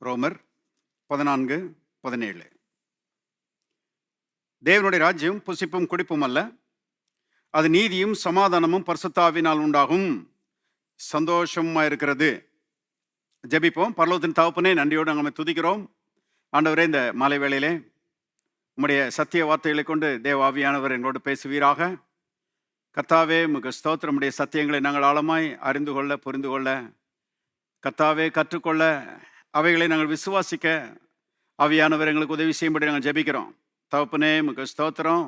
ரோமர் 14:17. தேவனுடைய ராஜ்யம் புசிப்பும் குடிப்பும் அல்ல, அது நீதியும் சமாதானமும் பரிசுத்தாவினால் உண்டாகும் சந்தோஷமா இருக்கிறது. ஜெபிப்போம். பரலோகத்தின் தகப்பனே, நன்றியோடு நாங்கள் துதிக்கிறோம். ஆண்டவரே, இந்த மாலை வேளையிலே உம்முடைய சத்திய வார்த்தைகளை கொண்டு தேவ ஆவியானவர் எங்களோடு பேசுவீராக. கர்த்தாவே, உமக்கு ஸ்தோத்திரம். உம்முடைய சத்தியங்களை நாங்கள் ஆழமாய் அறிந்து கொள்ள, புரிந்து கொள்ள, கர்த்தாவே கற்றுக்கொள்ள, அவைகளை நாங்கள் விசுவாசிக்க ஆவியானவர் எங்களுக்கு உதவி செய்யும்படி நாங்கள் ஜெபிக்கிறோம். தகப்பனே, உமக்கு ஸ்தோத்திரம்.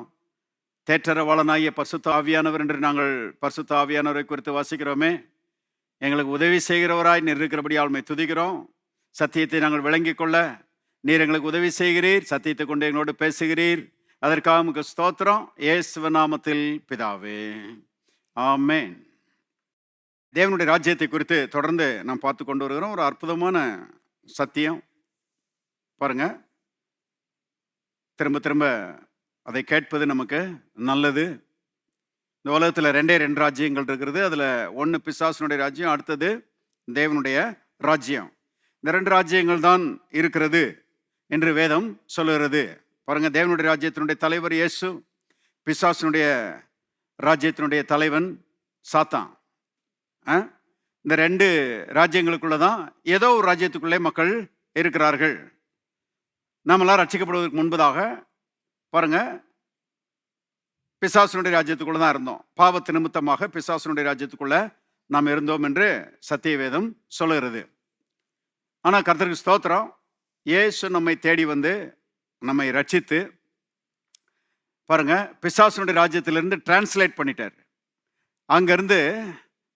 தேற்றரவாளனாகிய பரிசுத்த ஆவியானவர் என்று நாங்கள் பரிசுத்த ஆவியானவரை குறித்து வாசிக்கிறோமே, எங்களுக்கு உதவி செய்கிறவராய் நீர் இருக்கிறபடியால் உம்மை துதிக்கிறோம். சத்தியத்தை நாங்கள் விளங்கிக் கொள்ள நீர் எங்களுக்கு உதவி செய்கிறீர். சத்தியத்தை கொண்டு எங்களோடு பேசுகிறீர். அதற்காக உமக்கு ஸ்தோத்திரம். இயேசுவ நாமத்தில் பிதாவே, ஆமென். தேவனுடைய ராஜ்யத்தை குறித்து தொடர்ந்து நாம் பார்த்து கொண்டு வருகிறோம். ஒரு அற்புதமான சத்தியம் பாருங்க. திரும்ப திரும்ப அதை கேட்பது நமக்கு நல்லது. இந்த உலகத்தில் ரெண்டே ராஜ்யங்கள் இருக்கிறது. அதில் ஒன்று பிசாசனுடைய ராஜ்யம், அடுத்தது தேவனுடைய ராஜ்யம். இந்த 2 ராஜ்யங்கள் தான் இருக்கிறது என்று வேதம் சொல்லுகிறது. பாருங்க, தேவனுடைய ராஜ்யத்தினுடைய தலைவர் இயேசு, பிசாசனுடைய ராஜ்யத்தினுடைய தலைவன் சாத்தான். இந்த 2 ராஜ்யங்களுக்குள்ள தான் ஏதோ ஒரு ராஜ்யத்துக்குள்ளே மக்கள் இருக்கிறார்கள். நாமெல்லாம் ரட்சிக்கப்படுவதற்கு முன்பதாக பாருங்க, பிசாசனுடைய ராஜ்யத்துக்குள்ள தான் இருந்தோம். பாவத்து நிமித்தமாக பிசாசனுடைய ராஜ்யத்துக்குள்ள நாம் இருந்தோம் என்று சத்திய வேதம் சொல்லுகிறது. ஆனால் கர்த்தருக்கு ஸ்தோத்திரம், இயேசு நம்மை தேடி வந்து நம்மை ரட்சித்து பாருங்க, பிசாசனுடைய ராஜ்யத்திலிருந்து டிரான்ஸ்லேட் பண்ணிட்டார். அங்கிருந்து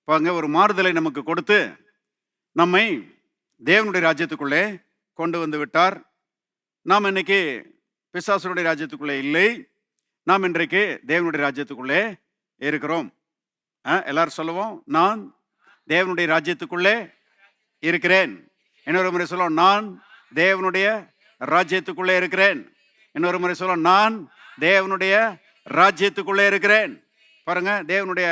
பாருங்க ஒரு மாறுதலை நமக்கு கொடுத்து நம்மை தேவனுடைய ராஜ்யத்துக்குள்ளே கொண்டு வந்து விட்டார். நாம் இன்னைக்கு பிசாசனுடைய ராஜ்யத்துக்குள்ளே இல்லை, நாம் இன்றைக்கு தேவனுடைய ராஜ்யத்துக்குள்ளே இருக்கிறோம். எல்லாரும் சொல்லுவோம், நான் தேவனுடைய ராஜ்யத்துக்குள்ளே இருக்கிறேன். இன்னொரு முறை சொல்லுவோம், நான் தேவனுடைய ராஜ்யத்துக்குள்ளே இருக்கிறேன். இன்னொரு முறை சொல்லுவோம், நான் தேவனுடைய ராஜ்யத்துக்குள்ளே இருக்கிறேன். பாருங்க, தேவனுடைய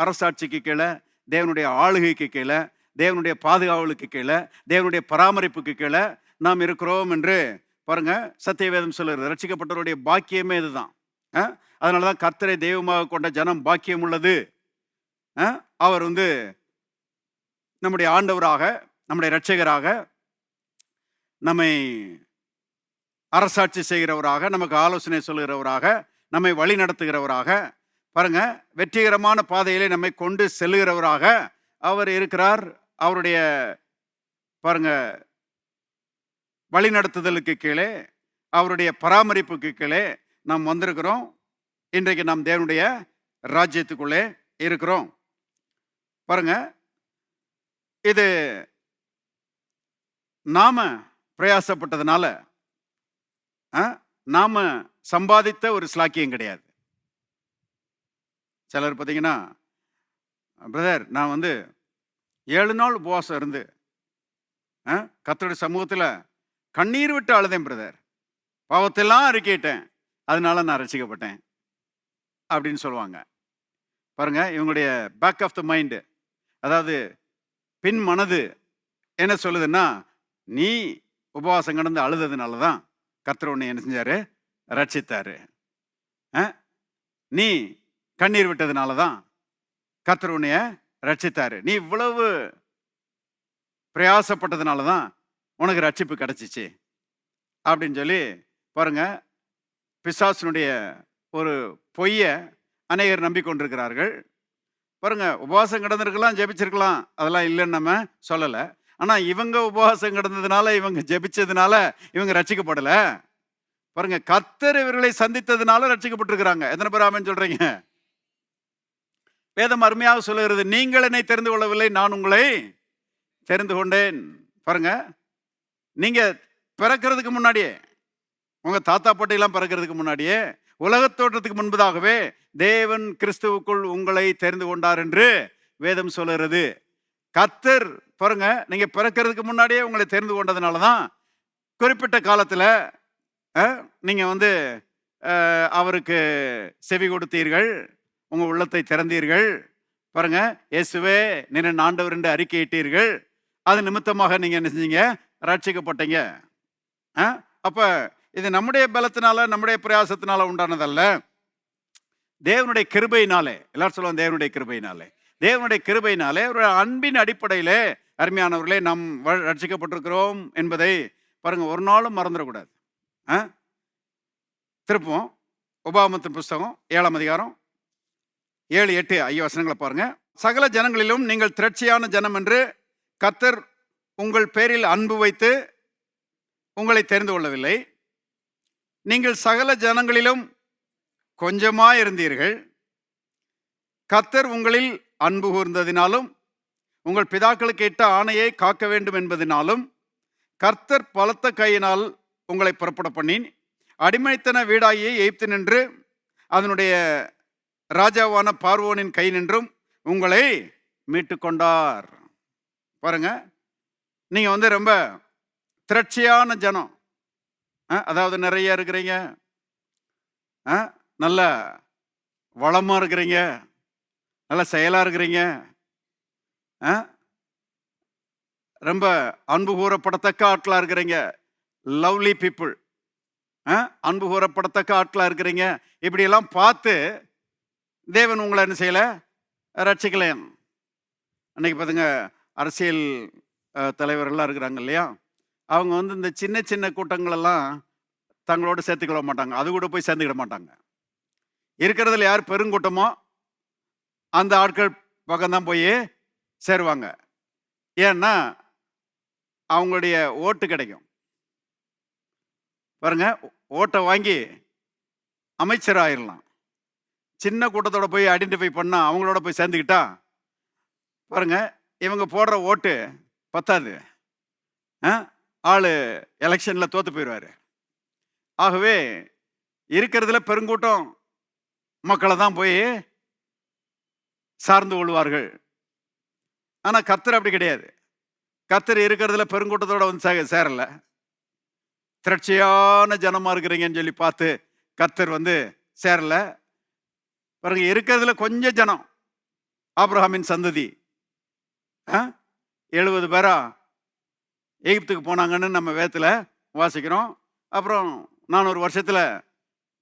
அரசாட்சிக்கு கீழே, தேவனுடைய ஆளுகைக்கு கீழே, தேவனுடைய பாதுகாவலுக்கு கீழே, தேவனுடைய பராமரிப்புக்கு கீழே நாம் இருக்கிறோம் என்று பாருங்க சத்தியவேதம் சொல்லுகிறது. ரட்சிக்கப்பட்டவருடைய பாக்கியமே இதுதான். அதனாலதான் கர்த்தரை தெய்வமாக கொண்ட ஜனம் பாக்கியம் உள்ளது. அவர் நம்முடைய ஆண்டவராக, நம்முடைய இரட்சகராக, நம்மை அரசாட்சி செய்கிறவராக, நமக்கு ஆலோசனை சொல்லுகிறவராக, நம்மை வழி நடத்துகிறவராக, பாருங்க வெற்றிகரமான பாதையிலே நம்மை கொண்டு செல்லுகிறவராக அவர் இருக்கிறார். அவருடைய பாருங்க வழி நடத்துதலுக்கு கீழே, அவருடைய பராமரிப்புக்கு கீழே நாம் வந்திருக்கிறோம். இன்றைக்கு நாம் தேவனுடைய ராஜ்யத்துக்குள்ளே இருக்கிறோம். பாருங்க, இது நாம பிரயாசப்பட்டதுனால நாம சம்பாதித்த ஒரு ஸ்லாக்கியம் கிடையாது. சிலர் பார்த்தீங்கன்னா, பிரதர் நான் 7 நாள் உபவாசம் இருந்து கர்த்தருடைய சமூகத்தில் கண்ணீர் விட்டு அழுதேன் பிரதர், பாவத்தெல்லாம் அறிக்கையிட்டேன், அதனால நான் ரட்சிக்கப்பட்டேன் அப்படின்னு சொல்லுவாங்க. பாருங்க, இவங்களுடைய பேக் ஆஃப் த மைண்டு, அதாவது பின் மனது என்ன சொல்லுதுன்னா, நீ உபவாசம் கடந்து அழுததுனால தான் கர்த்தர் உன்னை என்ன செஞ்சாரு, ரட்சித்தாரு. நீ கண்ணீர் விட்டதுனால தான் கர்த்தர் உன்னைய ரட்சித்தாரு. நீ இவ்வளவு பிரயாசப்பட்டதுனால தான் உனக்கு ரட்சிப்பு கிடைச்சிச்சு அப்படின்னு சொல்லி பாருங்க, பிசாசனுடைய ஒரு பொய்ய அநேகர் நம்பிக்கொண்டிருக்கிறார்கள். பாருங்க, உபவாசம் கிடந்திருக்கலாம், ஜெபிச்சிருக்கலாம், அதெல்லாம் இல்லைன்னு நம்ம சொல்லலை. ஆனால் இவங்க உபவாசம் கிடந்ததுனால, இவங்க ஜெபிச்சதுனால இவங்க ரட்சிக்கப்படலை. பாருங்க, கர்த்தர் இவர்களை சந்தித்ததுனால ரட்சிக்கப்பட்டிருக்கிறாங்க. எத்தனை பேர் ஆமென் சொல்றீங்க? வேதம் அருமையாக சொல்லுகிறது, நீங்கள் என்னை தெரிந்து கொள்ளவில்லை, நான் உங்களை தெரிந்து கொண்டேன். பாருங்க, நீங்க பிறக்கிறதுக்கு முன்னாடியே, உங்க தாத்தா பாட்டிலாம் பிறக்கிறதுக்கு முன்னாடியே, உலகத் தோற்றத்துக்கு முன்பதாகவே தேவன் கிறிஸ்துவுக்குள் உங்களை தெரிந்து கொண்டார் என்று வேதம் சொல்லுகிறது. கர்த்தர் பாருங்க, நீங்க பிறக்கிறதுக்கு முன்னாடியே உங்களை தெரிந்து கொண்டதுனாலதான் குறிப்பிட்ட காலத்துல நீங்க அவருக்கு செவி கொடுத்தீர்கள், உங்க உள்ளத்தை திறந்தீர்கள். பாருங்க, இயேசுவே நீர் ஆண்டவர் என்று அறிக்கையிட்டீர்கள். அது நிமித்தமாக நீங்க என்ன செஞ்சீங்க, ரட்சிக்கப்பட்டீங்க. அப்ப இது நம்முடைய பலத்தினால நம்முடைய பிரயாசத்தினால உண்டானதல்ல, தேவனுடைய கிருபையினாலே. எல்லாரும் சொல்லுவாங்க தேவனுடைய கிருபையினாலே. தேவனுடைய கிருபையினாலே ஒரு அன்பின் அடிப்படையிலே அருமையானவர்களே நாம் ரட்சிக்கப்பட்டிருக்கிறோம் என்பதை பாருங்க, ஒரு நாளும் மறந்துடக்கூடாது. திருப்பவும் உபாகமத்தின் புஸ்தகம் 7ஆம் அதிகாரம் 7, 8 ஐயா வசனங்களை பாருங்க. சகல ஜனங்களிலும் நீங்கள் திரட்சியான ஜனம் என்று கர்த்தர் உங்கள் பேரில் அன்பு வைத்து உங்களை தெரிந்து கொள்ளவில்லை. நீங்கள் சகல ஜனங்களிலும் கொஞ்சமாய் இருந்தீர்கள். கர்த்தர் உங்களில் அன்பு கூர்ந்ததினாலும் உங்கள் பிதாக்களுக்கு இட்ட ஆணையை காக்க வேண்டும் என்பதனாலும் கர்த்தர் பலத்த கையினால் உங்களை புறப்பட பண்ணி அடிமைத்தன வீடாகிய எகிப்து நின்று அதனுடைய ராஜாவான பார்வோனின் கை நின்றும் உங்களை மீட்டு கொண்டார். பாருங்க, நீங்க ரொம்ப திரட்சியான ஜனம். அதாவது நிறைய இருக்கிறீங்க, நல்ல வளமா இருக்கிறீங்க, நல்ல செயலா இருக்கிறீங்க, ரொம்ப அன்பு கூறப்படத்தக்க ஆட்களா இருக்கிறீங்க, லவ்லி பீப்புள், அன்பு கூறப்படத்தக்க ஆட்களா இருக்கிறீங்க. இப்படியெல்லாம் பார்த்து தேவன் உங்களை என்ன செய்யல, ரட்சிக்கலையாம். அன்னைக்கு பார்த்துங்க, அரசியல் தலைவர்கள்லாம் இருக்கிறாங்க இல்லையா, அவங்க இந்த சின்ன சின்ன கூட்டங்களெல்லாம் தங்களோட சேர்த்துக்கிட மாட்டாங்க, அது கூட போய் சேர்ந்துக்கிட மாட்டாங்க. இருக்கிறதுல யார் பெருங்கூட்டமோ அந்த ஆட்கள் பக்கம்தான் போய் சேருவாங்க. ஏன்னா அவங்களுடைய ஓட்டு கிடைக்கும். பாருங்க, ஓட்டை வாங்கி அமைச்சர் ஆயிடலாம். சின்ன கூட்டத்தோட போய் ஐடென்டிஃபை பண்ணா அவங்களோட போய் சேர்ந்துக்கிட்டா பாருங்க, இவங்க போடுற ஓட்டு பத்தாது, ஆளு எலெக்ஷன்ல தோத்து போயிடுவாரு. ஆகவே இருக்கிறதுல பெருங்கூட்டம் மக்களை தான் போய் சார்ந்து கொள்வார்கள். ஆனா கர்த்தர் அப்படி கிடையாது. கர்த்தர் இருக்கிறதுல பெருங்கூட்டத்தோட சேரல, திரட்சியான ஜனமா இருக்கிறீங்கன்னு சொல்லி பார்த்து கர்த்தர் சேரல. பாருங்க, இருக்கிறதுல கொஞ்சம் ஜனம் ஆபிரகாமின் சந்ததி 70 பேரா எகிப்துக்கு போனாங்கன்னு நம்ம வேதத்துல வாசிக்கிறோம். அப்புறம் 400 வருஷத்துல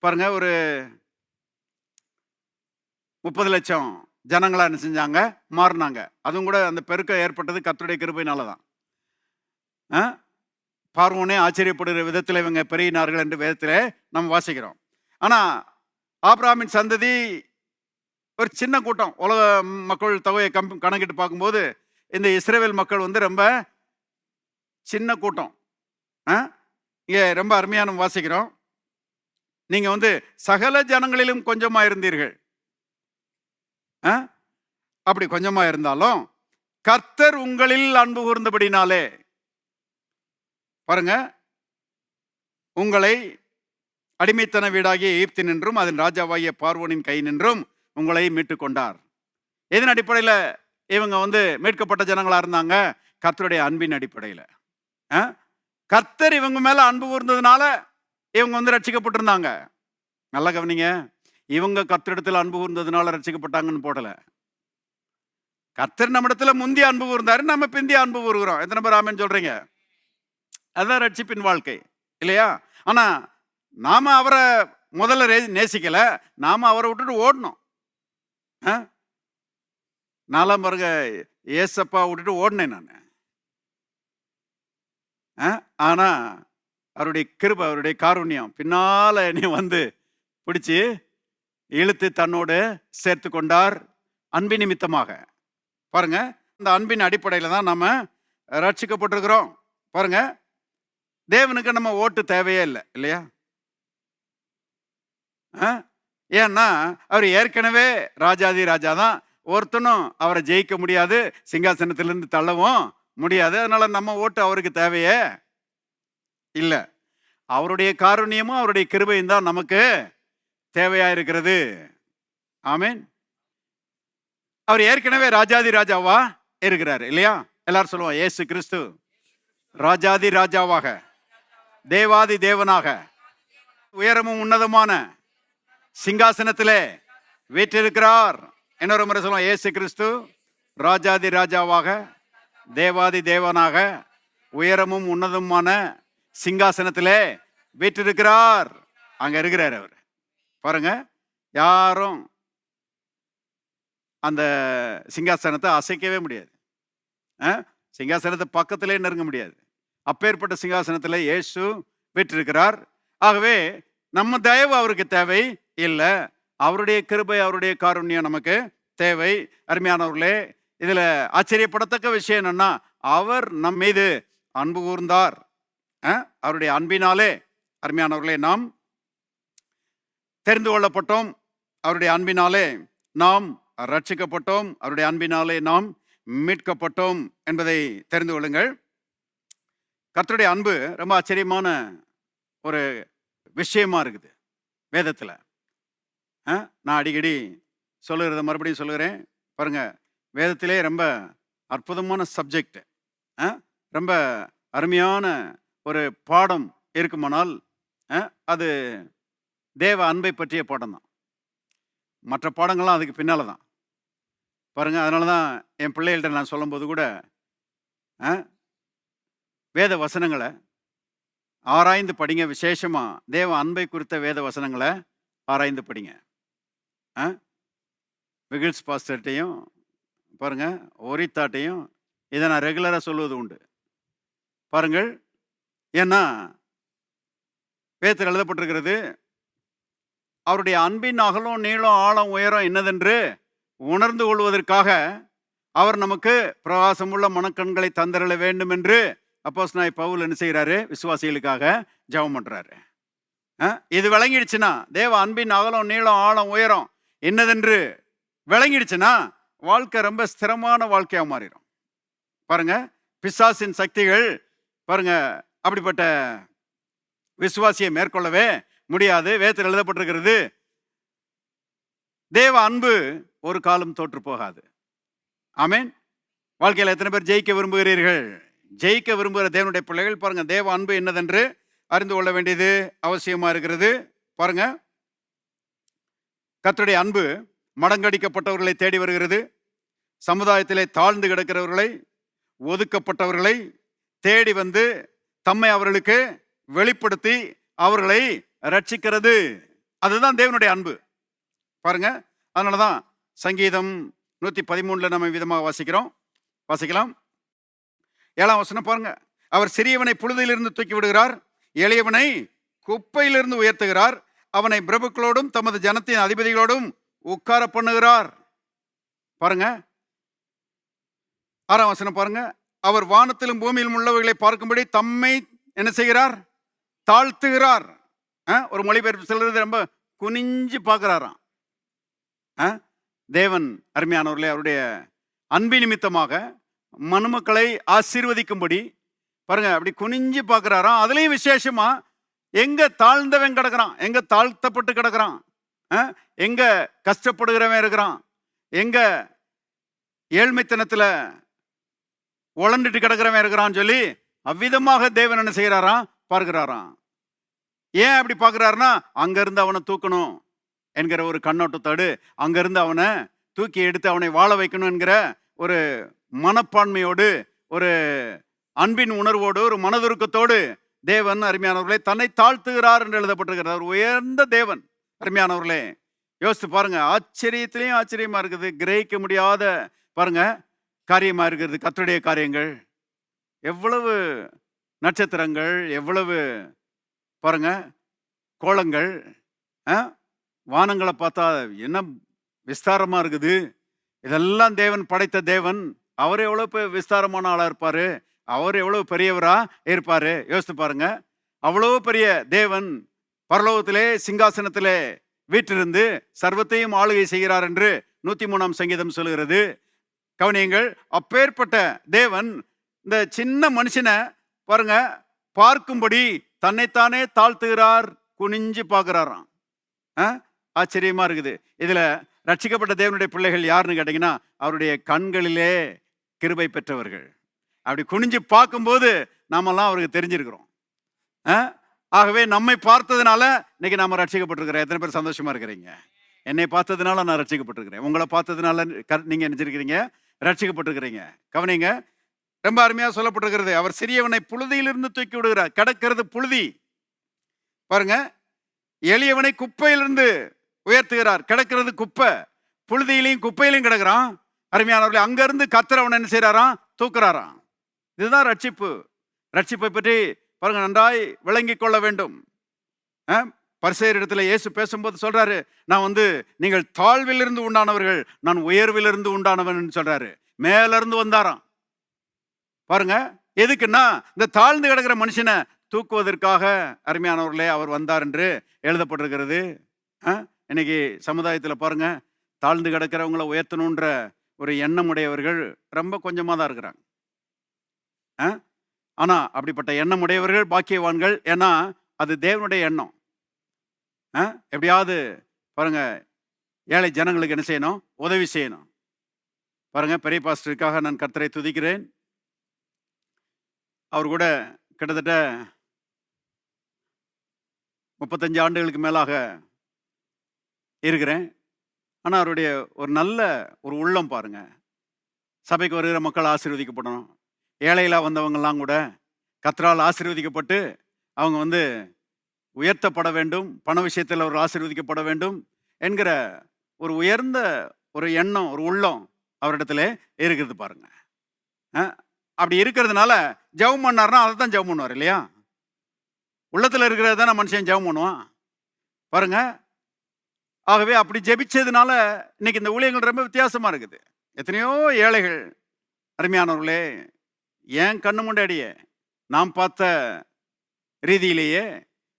பாருங்க ஒரு 30 லட்சம் ஜனங்களா என்ன செஞ்சாங்க, மாறினாங்க. அதுவும் கூட அந்த பெருக்கம் ஏற்பட்டது கர்த்தருடைய கிருபையினாலதான். பார்வோனே ஆச்சரியப்படுகிற விதத்தில் இவங்க பெருகினார்கள் என்று வேதத்திலே நம்ம வாசிக்கிறோம். ஆனா ஆபிரகாமின் சந்ததி ஒரு சின்ன கூட்டம். உலக மக்கள் தொகையை கணக்கிட்டு பார்க்கும்போது இந்த இஸ்ரவேல் மக்கள் ரொம்ப சின்ன கூட்டம். இங்க ரொம்ப அருமையான வாசிக்கிறோம். நீங்க சகல ஜனங்களிலும் கொஞ்சமா இருந்தீர்கள். அப்படி கொஞ்சமா இருந்தாலும் கர்த்தர் உங்களில் அன்பு கூர்ந்தபடினாலே பாருங்க, உங்களை அடிமைத்தன வீடாகிய எகிப்து நின்றும் அதன் ராஜாவாகிய பார்வோனின் கை நின்றும் உங்களை மீட்டு கொண்டார். எதன் அடிப்படையில் இவங்க மீட்கப்பட்ட ஜனங்களா இருந்தாங்க? கர்த்தருடைய அன்பின் அடிப்படையில். கர்த்தர் இவங்க மேல அன்பு கூர்ந்ததுனால இவங்க ரட்சிக்கப்பட்டிருந்தாங்க. நல்லா கவனிங்க, இவங்க கர்த்தரிடத்தில் அன்பு கூர்ந்ததுனால ரட்சிக்கப்பட்டாங்கன்னு போடல. கர்த்தர் நம்ம இடத்துல முந்தி அன்பு கூர்ந்தாரு, நம்ம பிந்தி அன்பு கூறுகிறோம். எத்தனை பேர் ஆமென் சொல்றீங்க? அதுதான் ரட்சிப்பின் வாழ்க்கை இல்லையா? ஆனா நாம அவரை முதல்ல நேசிக்கல, நாம அவரை விட்டுட்டு ஓடணும். நாலாம் பாருங்க, ஏசப்பா விட்டுட்டு ஓடினேன் நான். ஆனா அவருடைய கிருபை, அவருடைய காருண்யம் பின்னால என்னை பிடிச்சு இழுத்து தன்னோடு சேர்த்து கொண்டார் அன்பின் நிமித்தமாக. பாருங்க, இந்த அன்பின் அடிப்படையில் தான் நம்ம ரட்சிக்கப்பட்டிருக்கிறோம். பாருங்க, தேவனுக்கு நம்ம ஓட்டு தேவையே இல்லை இல்லையா? ஏன்னா அவர் ஏற்கனவே ராஜாதி ராஜா தான், ஒருத்தனும் அவரை ஜெயிக்க முடியாது, சிங்காசனத்திலிருந்து தள்ளவும் முடியாது. அதனால நம்ம ஓட்டு அவருக்கு தேவையே இல்லை. அவருடைய காருண்யமும் அவருடைய கிருபையும் தான் நமக்கு தேவையா இருக்கிறது. ஆமென். அவர் ஏற்கனவே ராஜாதி ராஜாவா இருக்கிறார் இல்லையா? எல்லாரும் சொல்லுவோம், இயேசு கிறிஸ்து ராஜாதி ராஜாவாக, தேவாதி தேவனாக, உயரமும் உன்னதமான சிங்காசனத்திலே வீற்றிருக்கிறார். இன்னொரு முறை சொல்லுவோம், இயேசு கிறிஸ்து ராஜாதி ராஜாவாக, தேவாதி தேவனாக, உயரமும் உன்னதமான சிங்காசனத்திலே வீற்றிருக்கிறார். அங்க இருக்கிறார் அவர். பாருங்க, யாரும் அந்த சிங்காசனத்தை அசைக்கவே முடியாது. சிங்காசனத்தை பக்கத்திலே நெருங்க முடியாது. அப்பேற்பட்ட சிங்காசனத்தில் இயேசு வீற்றிருக்கிறார். ஆகவே நம்ம தயவு அவருக்கு தேவை இல்லை, அவருடைய கிருபை, அவருடைய காருண்யம் நமக்கு தேவை. அருமையானவர்களே, இதுல ஆச்சரியப்படத்தக்க விஷயம் என்னன்னா, அவர் நம் மீது அன்பு கூர்ந்தார். அவருடைய அன்பினாலே அருமையானவர்களே நாம் தெரிந்து கொள்ளப்பட்டோம். அவருடைய அன்பினாலே நாம் ரட்சிக்கப்பட்டோம். அவருடைய அன்பினாலே நாம் மீட்கப்பட்டோம் என்பதை தெரிந்து கொள்ளுங்கள். கர்த்தருடைய அன்பு ரொம்ப ஆச்சரியமான ஒரு விஷயமா இருக்குது வேதத்தில். நான் அடிக்கடி சொல்லுகிறத மறுபடியும் சொல்லுகிறேன். பாருங்க, வேதத்திலே ரொம்ப அற்புதமான சப்ஜெக்ட், ரொம்ப அருமையான ஒரு பாடம் இருக்குமானால் அது தேவ அன்பை பற்றிய பாடம் தான். மற்ற பாடங்கள்லாம் அதுக்கு பின்னால தான். பாருங்க, அதனால தான் என் பிள்ளைகள்கிட்ட நான் சொல்லும்போது கூட வேத வசனங்களை ஆராய்ந்து படிங்க. விசேஷமா தேவ அன்பை குறித்த வேத வசனங்களை ஆராய்ந்து படிங்க. விகில்ஸ் பாஸ்டர்ட்டையும் பாருங்க, ஒரித்தாட்டையும் இதை நான் ரெகுலராக சொல்வது உண்டு. பாருங்கள், ஏன்னா வேதத்தில் எழுதப்பட்டிருக்கிறது, அவருடைய அன்பின் அகலம் நீளம் ஆழம் உயரம் என்னதென்று உணர்ந்து கொள்வதற்காக அவர் நமக்கு பிரகாசமுள்ள மனக்கண்களை தந்தரள வேண்டும் என்று அப்போஸ்தலனாகிய பவுல் என்ன செய்கிறாரு? விசுவாசிகளுக்காக ஜெபம் பண்றாரு. இது விளங்கிடுச்சுன்னா, தேவ அன்பின் அகலம் நீளம் ஆழம் உயரம் என்னதென்று விளங்கிடுச்சுன்னா வாழ்க்கை ரொம்ப ஸ்திரமான வாழ்க்கையா மாறிடும். பாருங்க, பிசாசின் சக்திகள் பாருங்க அப்படிப்பட்ட விசுவாசியை மேற்கொள்ளவே முடியாது. வேதத்தில் எழுதப்பட்டிருக்கிறது, தேவ அன்பு ஒரு காலம் தோற்று போகாது. ஆமென். வாழ்க்கையில் எத்தனை பேர் ஜெயிக்க விரும்புகிறீர்கள்? ஜெயிக்க விரும்புகிற தேவனுடைய பிள்ளைகள் பாருங்க, தேவ அன்பு என்னதென்று அறிந்து கொள்ள வேண்டியது அவசியமா இருக்கிறது. பாருங்க, கர்த்தருடைய அன்பு மடங்கடிக்கப்பட்டவர்களை தேடி வருகிறது. சமுதாயத்திலே தாழ்ந்து கிடக்கிறவர்களை, ஒதுக்கப்பட்டவர்களை தேடி வந்து தம்மை அவர்களுக்கு வெளிப்படுத்தி அவர்களை ரட்சிக்கிறது. அதுதான் தேவனுடைய அன்பு. பாருங்க, அதனாலதான் சங்கீதம் 113 நம்ம விதமாக வாசிக்கலாம். 7ஆம் வசனம் பாருங்க, அவர் சிறியவனை புழுதியிலிருந்து தூக்கி விடுகிறார், எளியவனை குப்பையிலிருந்து உயர்த்துகிறார், அவனை பிரபுக்களோடும் தமது ஜனத்தின் அதிபதிகளோடும் உட்கார பண்ணுகிறார். பாருங்க, 6ஆம் வசனம் பாருங்க, அவர் வானத்திலும் பூமியிலும் உள்ளவர்களை பார்க்கும்படி தம்மை என்ன செய்கிறார்? தாழ்த்துகிறார். ஒரு மொழிபெயர்ப்பு சொல்றது, ரொம்ப குனிஞ்சு பார்க்கிறாராம். தேவன் அருமையானவர்களே, அவருடைய அன்பு நிமித்தமாக மனுமக்களை ஆசீர்வதிக்கும்படி பாருங்க அப்படி குனிஞ்சு பார்க்கிறாராம். அதுலயும் விசேஷமா எங்க தாழ்ந்தவன் கிடக்குறான், எங்க தாழ்த்தப்பட்டு கிடக்குறான், எங்க கஷ்டப்படுகிறவன் இருக்கிறான், எங்க ஏழ்மைத்தனத்துல உழண்டுட்டு கிடக்கிறவன் இருக்கிறான்னு சொல்லி அவ்விதமாக தேவன் என்ன செய்கிறாராம்? பார்க்கிறாராம். ஏன் அப்படி பார்க்கிறாருன்னா, அங்கிருந்து அவனை தூக்கணும் என்கிற ஒரு கண்ணோட்டத்தோடு, அங்கிருந்து அவனை தூக்கி எடுத்து அவனை வாழ வைக்கணும் என்கிற ஒரு மனப்பான்மையோடு, ஒரு அன்பின் உணர்வோடு, ஒரு மனதுருக்கத்தோடு தேவன் அருமையானவர்களே தன்னை தாழ்த்துகிறார் என்று எழுதப்பட்டிருக்கிறது. அவர் உயர்ந்த தேவன். அருமையானவர்களே, யோசித்து பாருங்க, ஆச்சரியத்திலையும் ஆச்சரியமா இருக்குது, கிரகிக்க முடியாத பாருங்க காரியமா இருக்கிறது கர்த்தருடைய காரியங்கள். எவ்வளவு நட்சத்திரங்கள், எவ்வளவு பாருங்க கோலங்கள், வானங்களை பார்த்தா என்ன விஸ்தாரமா இருக்குது. இதெல்லாம் தேவன் படைத்த தேவன். அவர் எவ்வளவு விஸ்தாரமான ஆளா இருப்பாரு, அவர் எவ்வளவு பெரியவரா இருப்பாரு. யோசித்து பாருங்க, அவ்வளவு பெரிய தேவன் பரலோகத்திலே சிங்காசனத்திலே வீற்றிருந்து சர்வத்தையும் ஆளுகை செய்கிறார் என்று 103ஆம் சங்கீதம் சொல்லுகிறது. கவனியுங்கள், அப்பேற்பட்ட தேவன் இந்த சின்ன மனுஷனை பாருங்க பார்க்கும்படி தன்னைத்தானே தாழ்த்துகிறார், குனிஞ்சு பார்க்கிறாராம். ஆச்சரியமா இருக்குது. இதுல ரட்சிக்கப்பட்ட தேவனுடைய பிள்ளைகள் யாருன்னு கேட்டீங்கன்னா, அவருடைய கண்களிலே கிருபை பெற்றவர்கள். அப்படி குனிஞ்சு பார்க்கும்போது நாமெல்லாம் அவருக்கு தெரிஞ்சிருக்கிறோம். ஆகவே நம்மை பார்த்ததுனால இன்னைக்கு நாம ரட்சிக்கப்பட்டிருக்கிறோம். எத்தனை பேர் சந்தோஷமா இருக்கிறீங்க? என்னை பார்த்ததுனால நான் ரட்சிக்கப்பட்டிருக்கிறேன், உங்களை பார்த்ததுனால நீங்க நினைச்சிருக்கிறீங்க ரட்சிக்கப்பட்டிருக்கிறீங்க. கவனிங்க, ரொம்ப அருமையா சொல்லப்பட்டிருக்கிறது. அவர் சிறியவனை புழுதியிலிருந்து தூக்கி விடுகிறார். கிடக்கிறது புழுதி. பாருங்க, எளியவனை குப்பையிலிருந்து உயர்த்துகிறார். கிடக்கிறது குப்பை. புழுதியிலையும் குப்பையிலையும் கிடக்கிறான். அருமையானவர்களே, அங்க இருந்து கர்த்தர் அவனை என்ன செய்யறாராம்? தூக்குறாராம். இதுதான் ரட்சிப்பு. ரட்சிப்பை பற்றி பாருங்க, நன்றாய் விளங்கிக் கொள்ள வேண்டும். பரிசேயரிடத்துல இயேசு பேசும்போது சொல்றாரு, நான் நீங்கள் தாழ்விலிருந்து உண்டானவர்கள், நான் உயர்விலிருந்து உண்டானவன் சொல்றாரு. மேல இருந்து வந்தாராம். பாருங்க, எதுக்குன்னா இந்த தாழ்ந்து கிடக்கிற மனுஷனை தூக்குவதற்காக அருமையானவர்களே அவர் வந்தார் என்று எழுதப்பட்டிருக்கிறது. இன்னைக்கு சமுதாயத்தில் பாருங்க, தாழ்ந்து கிடக்கிறவங்களை உயர்த்தணுன்ற ஒரு எண்ணம் உடையவர்கள் ரொம்ப கொஞ்சமாக தான் இருக்கிறாங்க. ஆனா அப்படிப்பட்ட எண்ணம் உடையவர்கள் பாக்கியவான்கள். ஏன்னா அது தேவனுடைய எண்ணம். எப்படியாவது பாருங்க, ஏழை ஜனங்களுக்கு என்ன செய்யணும்? உதவி செய்யணும். பாருங்க, பெரிய பாஸ்டருக்காக நான் கர்த்தரை துதிக்கிறேன். அவர் கூட கிட்டத்தட்ட 35 ஆண்டுகளுக்கு மேலாக இருக்கிறேன். ஆனால் அவருடைய ஒரு நல்ல ஒரு உள்ளம் பாருங்க. சபைக்கு வருகிற மக்கள் ஆசீர்வதிக்கப்படணும். ஏழையில வந்தவங்கெல்லாம் கூட கர்த்தரால் ஆசீர்வதிக்கப்பட்டு அவங்க உயர்த்தப்பட வேண்டும், பண விஷயத்தில் அவர் ஆசீர்வதிக்கப்பட வேண்டும் என்கிற ஒரு உயர்ந்த ஒரு எண்ணம், ஒரு உள்ளம் அவரிடத்துல இருக்குது பாருங்க. அப்படி இருக்கிறதுனால ஜெபம் பண்ணார்னா அதை தான் ஜெபம் பண்ணுவார் இல்லையா? உள்ளத்துல இருக்கிறது தானே மனுஷன் ஜெபம் பண்ணுவான் பாருங்க. ஆகவே அப்படி ஜெபிச்சதுனால இன்னைக்கு இந்த ஊழியங்கள் ரொம்ப வித்தியாசமா இருக்குது. எத்தனையோ ஏழைகள், அருமையானவர்களே, ஏன் கண்ணு முன்னாடியே நாம் பார்த்த ரீதியிலேயே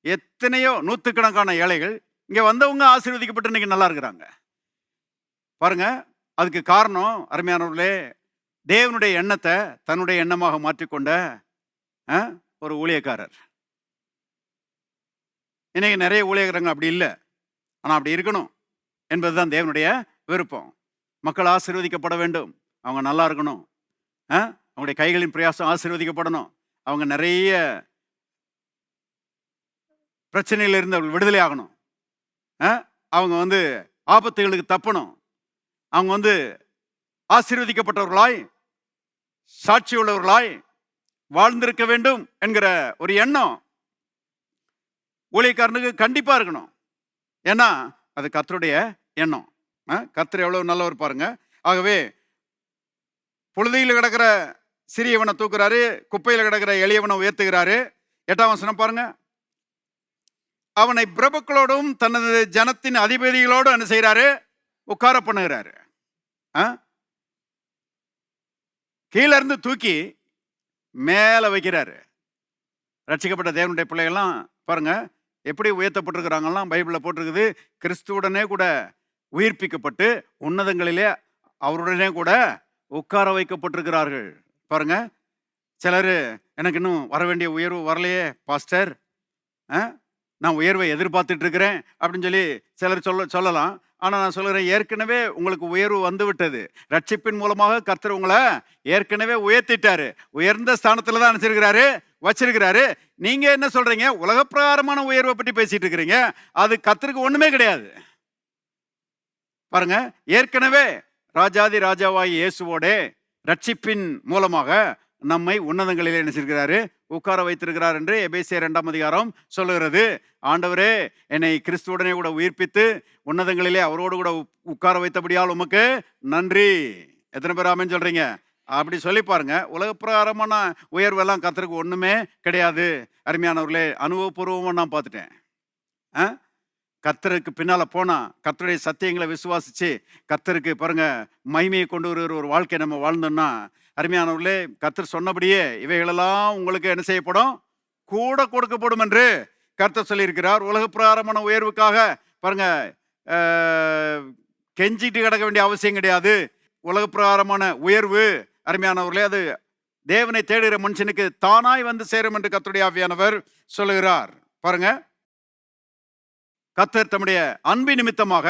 எத்தனையோ நூற்றுக்கணக்கான ஏழைகள் இங்க வந்தவங்க ஆசீர்வதிக்கப்பட்டு இன்னைக்கு நல்லா இருக்கிறாங்க பாருங்க. அதுக்கு காரணம் அருமையானவர்களே, தேவனுடைய எண்ணத்தை தன்னுடைய எண்ணமாக மாற்றிக்கொண்ட ஒரு ஊழியக்காரர். இன்னைக்கு நிறைய ஊழியக்காரங்க அப்படி இல்லை. ஆனா அப்படி இருக்கணும் என்பதுதான் தேவனுடைய விருப்பம். மக்கள் ஆசீர்வதிக்கப்பட வேண்டும், அவங்க நல்லா இருக்கணும், அவங்களுடைய கைகளின் பிரயாசம் ஆசீர்வதிக்கப்படணும், அவங்க நிறைய பிரச்சனையிலிருந்து அவர்கள் விடுதலை ஆகணும், அவங்க ஆபத்துகளுக்கு தப்பணும், அவங்க ஆசீர்வதிக்கப்பட்டவர்களாய் சாட்சி உள்ளவர்களாய் வாழ்ந்திருக்க வேண்டும் என்கிற ஒரு எண்ணம் ஊழியக்காரனுக்கு கண்டிப்பா இருக்கணும். ஏன்னா அது கர்த்தருடைய எண்ணம். கர்த்தர் எவ்வளவு நல்லவர் பாருங்க. ஆகவே புழுதியில் கிடக்கிற சிறியவனை தூக்குறாரு, குப்பையில் கிடக்கிற எளியவனை உயர்த்துகிறாரு. 8ஆம் வசனம் பாருங்க. அவனை பிரபுக்களோடும் தனது ஜனத்தின் அதிபதிகளோடும் என்ன செய்யறாரு? உட்கார பண்ணுகிறாரு. கீழே இருந்து தூக்கி மேல வைக்கிறாரு. ரட்சிக்கப்பட்ட தேவனுடைய பிள்ளைகள்லாம் பாருங்க எப்படி உயர்த்தப்பட்டிருக்கிறாங்கலாம் பைபிள்ல போட்டிருக்குது. கிறிஸ்துவுடனே கூட உயிர்ப்பிக்கப்பட்டு உன்னதங்களிலே அவருடனே கூட உட்கார வைக்கப்பட்டிருக்கிறார்கள் பாருங்க. சிலர் எனக்கு இன்னும் வர வேண்டிய உயர்வு வரலையே பாஸ்டர், நான் உயர்வை எதிர்பார்த்துட்டு இருக்கிறேன் அப்படின்னு சொல்லி சிலர் சொல்லலாம். ஆனால் நான் சொல்கிறேன், ஏற்கனவே உங்களுக்கு உயர்வு வந்து விட்டது. ரட்சிப்பின் மூலமாக கர்த்தர் உங்களை ஏற்கனவே உயர்த்திட்டாரு. உயர்ந்த ஸ்தானத்தில் தான் நினைச்சிருக்கிறாரு, வச்சிருக்கிறாரு. நீங்க என்ன சொல்றீங்க? உலக பிரகாரமான உயர்வை பற்றி பேசிட்டு இருக்கிறீங்க. அது கர்த்தருக்கு ஒண்ணுமே கிடையாது பாருங்க. ஏற்கனவே ராஜாதி ராஜாவாகி இயேசுவோட ரட்சிப்பின் மூலமாக நம்மை உன்னதங்களிலே நினைச்சிருக்கிறாரு, உட்கார வைத்திருக்கிறார் என்று எபேசியர் 2ஆம் அதிகாரம் சொல்லுகிறது. ஆண்டவரே, என்னை கிறிஸ்துவுடனே கூட உயிர்ப்பித்து உன்னதங்களிலே அவரோடு கூட உட்கார வைத்தபடியால் உமக்கு நன்றி. எத்தனை பேர் ஆமென் சொல்றீங்க? அப்படி சொல்லி பாருங்க. உலக பிரகாரமான உயர்வெல்லாம் கர்த்தருக்கு ஒண்ணுமே கிடையாது. அருமையானவர்களே, அனுபவபூர்வமா நான் பார்த்துட்டேன். கர்த்தருக்கு பின்னால போனா, கர்த்தருடைய சத்தியங்களை விசுவாசிச்சு கர்த்தருக்கு பாருங்க மகிமையை கொண்டு வருகிற ஒரு வாழ்க்கை நம்ம வாழ்ந்தோம்னா, அருமையானவர்களே, கர்த்தர் சொன்னபடியே இவைகளெல்லாம் உங்களுக்கு என்ன செய்யப்படும்? கூட கொடுக்கப்படும் என்று கர்த்தர் சொல்லியிருக்கிறார். உலக பிரகாரமான உயர்வுக்காக பாருங்க கெஞ்சிட்டு கிடக்க வேண்டிய அவசியம் கிடையாது. உலக பிரகாரமான உயர்வு அருமையானவர்களே, அது தேவனை தேடுகிற மனுஷனுக்கு தானாய் வந்து சேரும் என்று கர்த்தருடைய ஆவியானவர் சொல்லுகிறார் பாருங்க. கர்த்தர் தம்முடைய அன்பு நிமித்தமாக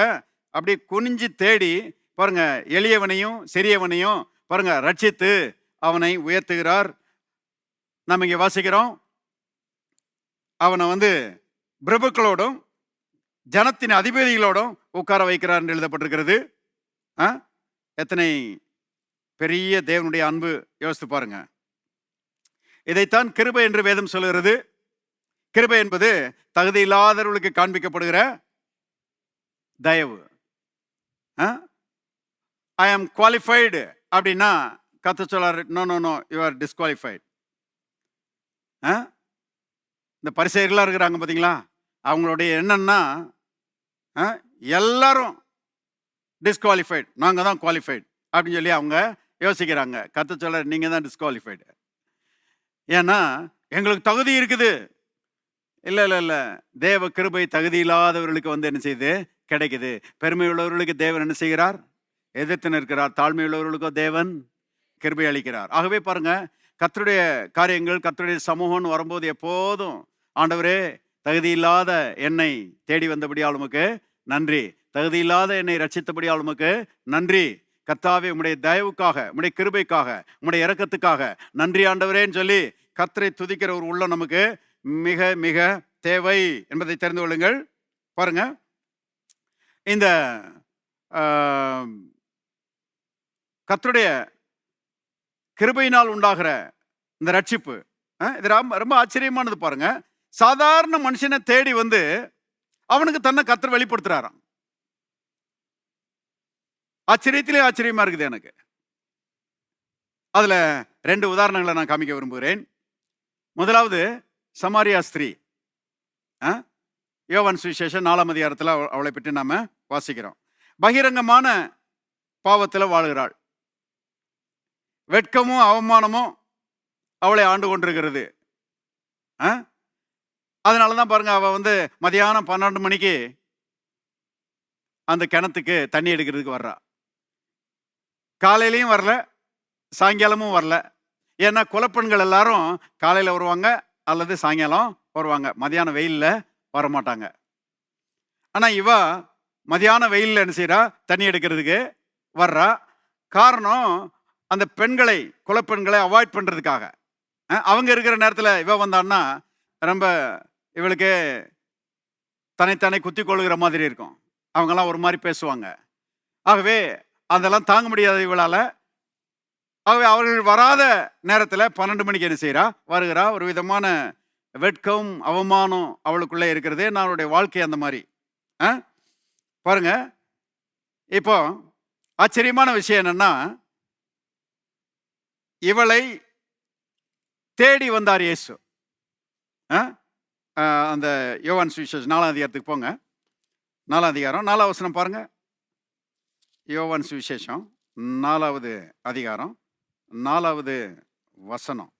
அப்படி குனிஞ்சு தேடி பாருங்க எளியவனையும் சிறியவனையும் பாருங்க ரட்சித்து அவனை உயர்த்துகிறார். நம்ம இங்க வாசிக்கிறோம், அவனை பிரபுக்களோடும் ஜனத்தின் அதிபதிகளோடும் உட்கார வைக்கிறார் என்று எழுதப்பட்டிருக்கிறது. எத்தனை பெரிய தேவனுடைய அன்பு யோசித்து பாருங்க. இதைத்தான் கிருபை என்று வேதம் சொல்லுகிறது. கிருபை என்பது தகுதி இல்லாதவர்களுக்கு காண்பிக்கப்படுகிற தயவு. ஐ ஆம் குவாலிஃபைடு அப்படின்னா கர்த்தர் சொல்றாரு, no no no, you are disqualified. இந்த பரிசேயர்களாக இருக்கிறாங்க பார்த்தீங்களா, அவங்களுடைய என்னன்னா எல்லாரும் டிஸ்குவாலிஃபைடு, நாங்கள் தான் குவாலிஃபைடு அப்படின்னு சொல்லி அவங்க யோசிக்கிறாங்க. கர்த்தர் சொல்றாரு, நீங்கள் தான் டிஸ்குவாலிஃபைடு. ஏன்னா எங்களுக்கு தகுதி இருக்குது. இல்லை இல்லை இல்லை, தேவ கிருபை தகுதி இல்லாதவர்களுக்கு என்ன செய்யுது, கிடைக்குது. பெருமை உள்ளவர்களுக்கு தேவன் என்ன செய்கிறார், எதிர்த்து நிற்கிறார். தாழ்மை உள்ளவர்களுக்கோ தேவன் கிருபை அளிக்கிறார். ஆகவே பாருங்க, கர்த்தருடைய காரியங்கள், கர்த்தருடைய சமூகம்னு வரும்போது எப்போதும் ஆண்டவரே தகுதி இல்லாத என்னை தேடி வந்தபடியால் உமக்கு நன்றி, தகுதி இல்லாத என்னை ரட்சித்தபடியால் உமக்கு நன்றி, கர்த்தாவே உம்முடைய தயவுக்காக, உம்முடைய கிருபைக்காக, உம்முடைய இரக்கத்துக்காக நன்றி ஆண்டவரேன்னு சொல்லி கர்த்தரை துதிக்கிற ஒரு உள்ளம் நமக்கு மிக மிக தேவை என்பதை தெரிந்து கொள்ளுங்கள். பாருங்க, இந்த கர்த்தருடைய கிருபையினால் உண்டாகிற இந்த ரட்சிப்பு, இது ரொம்ப ஆச்சரியமானது. பாருங்க, சாதாரண மனுஷனை தேடி அவனுக்கு தன்னை கர்த்தர் வெளிப்படுத்துறாராம். ஆச்சரியத்திலே ஆச்சரியமா இருக்குது எனக்கு. அதுல 2 உதாரணங்களை நான் காமிக்க விரும்புகிறேன். முதலாவது சமாரியா ஸ்திரீ. யோவான் சுவிசேஷம் 4ஆம் அதிகாரத்தில் அவளை பற்றி நாம வாசிக்கிறோம். பகிரங்கமான பாவத்தில் வாழுகிறாள். வெட்கமும் அவமானமும் அவளை ஆண்டு கொண்டிருக்கிறது. அதனாலதான் பாருங்க, அவ மதியானம் 12 மணிக்கு அந்த கிணத்துக்கு தண்ணி எடுக்கிறதுக்கு வர்றா. காலையிலையும் வரல, சாயங்காலமும் வரல. ஏன்னா குலப்பெண்கள் எல்லாரும் காலையில் வருவாங்க அல்லது சாயங்காலம் வருவாங்க, மதியான வெயிலில் வரமாட்டாங்க. ஆனால் இவ மதியான வெயிலில் என்ன செய்யறா, தண்ணி எடுக்கிறதுக்கு வர்றா. காரணம், அந்த பெண்களை, குலப்பெண்களை அவாய்ட் பண்ணுறதுக்காக. அவங்க இருக்கிற நேரத்தில் இவ வந்தான்னா ரொம்ப இவளுக்கு தன்னைத்தானே குத்தி கொள்ளுகிற மாதிரி இருக்கும். அவங்கெல்லாம் ஒரு மாதிரி பேசுவாங்க. ஆகவே அதெல்லாம் தாங்க முடியாத இவளால். ஆகவே அவர்கள் வராத நேரத்தில் 12 மணிக்கு என்ன செய்கிறா, வருகிறா. ஒரு விதமான வெட்கம் அவமானம் அவளுக்குள்ளே இருக்கிறது. நான் அவளுடைய வாழ்க்கை அந்த மாதிரி. பாருங்க, இப்போ ஆச்சரியமான விஷயம் என்னன்னா, இவளை தேடி வந்தார் இயேசு. அந்த யோவான் சுவிசேஷம் 4ஆம் அதிகாரத்துக்கு போங்க. 4ஆம் அதிகாரம் 4ஆம் வசனம் பாருங்க. யோவான் சுவிசேஷம் 4ஆவது அதிகாரம் 4ஆவது வசனம்.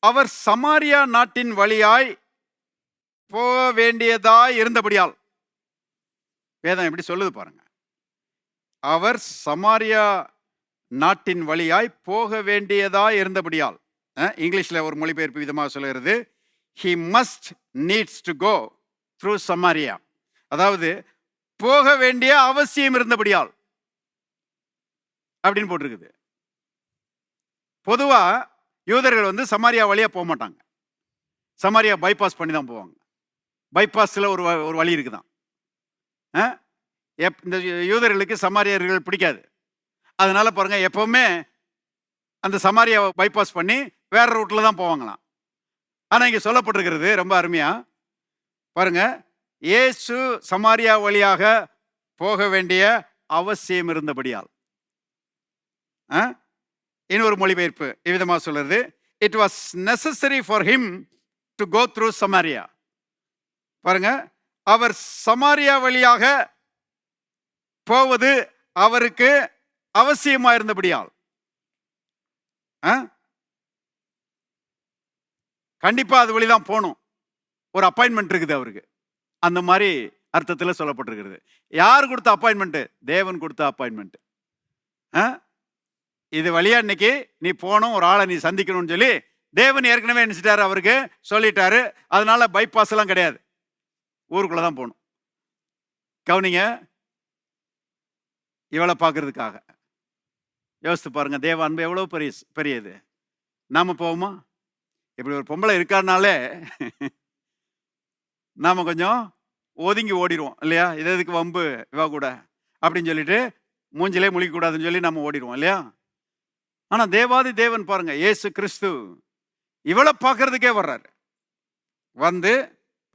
அவர் சமாரியா நாட்டின் வழியாய் போக வேண்டியதாய் இருந்தபடியால், வேதம் எப்படி சொல்லுது பாருங்க. அவர் சமாரியா நாட்டின் வழியாய் போக வேண்டியதாய் இருந்தபடியால், இங்கிலீஷ்ல ஒரு மொழிபெயர்ப்பு விதமாக சொல்லுகிறது, he must needs to go through Samaria. அதாவது போக வேண்டிய அவசியம் இருந்தபடியால் அப்படின்னு போட்டிருக்குது. பொதுவா யூதர்கள் சமாரியா வழியா போக மாட்டாங்க. சமாரியா பைபாஸ் பண்ணி தான் போவாங்க. பைபாஸ்ல ஒரு வழி இருக்குதான். இந்த யூதர்களுக்கு சமாரியர்கள் பிடிக்காது. அதனால பாருங்க, எப்பவுமே அந்த சமாரியாவை பைபாஸ் பண்ணி வேற ரூட்ல தான் போவாங்களாம். ஆனா இங்க சொல்லப்பட்டிருக்கிறது ரொம்ப அருமையா பாருங்க, இயேசு சமாரியா வழியாக போக வேண்டிய அவசியம் இருந்தபடியால். இன்னொரு மொழிபெயர்ப்பு இவ்விதமா சொல்றது, it was necessary for him to go through Samaria. பாருங்க, அவர் சமாரியா வழியாக போவது அவருக்கு அவசியமா இருந்தபடியால். கண்டிப்பா அது வழிதான் போகணும், ஒரு அப்பாயின்மெண்ட் இருக்குது அவருக்கு. அந்த மாதிரி அர்த்தத்தில் சொல்லப்பட்டிருக்கிறது. யார் கொடுத்த அப்பாயின்மெண்ட்? தேவன் கொடுத்த அப்பாயின்மெண்ட். இது வழியா இன்னைக்கு நீ போகணும், ஒரு ஆளை நீ சந்திக்கணும்னு சொல்லி தேவன் ஏற்கனவே நினைச்சிட்டாரு, அவருக்கு சொல்லிட்டாரு. அதனால பைபாஸ் எல்லாம் கிடையாது, ஊருக்குள்ளதான் போகணும். கவனிங்க, இவளை பார்க்கறதுக்காக யோசித்து பாருங்க, தேவ அன்பு எவ்வளவு பெரியது. நாம போவோமா? இப்படி ஒரு பொம்பளை இருக்காருனாலே நாம கொஞ்சம் ஒதுங்கி ஓடிடுவோம் இல்லையா? இது எதுக்கு வம்பு இவா கூட அப்படின்னு சொல்லிட்டு மூஞ்சிலே முழிக்க கூடாதுன்னு சொல்லி நம்ம ஓடிடுவோம் இல்லையா? ஆனா தேவாதி தேவன் பாருங்க, இயேசு கிறிஸ்து இவளை பார்க்கறதுக்கே வர்றாரு. வந்து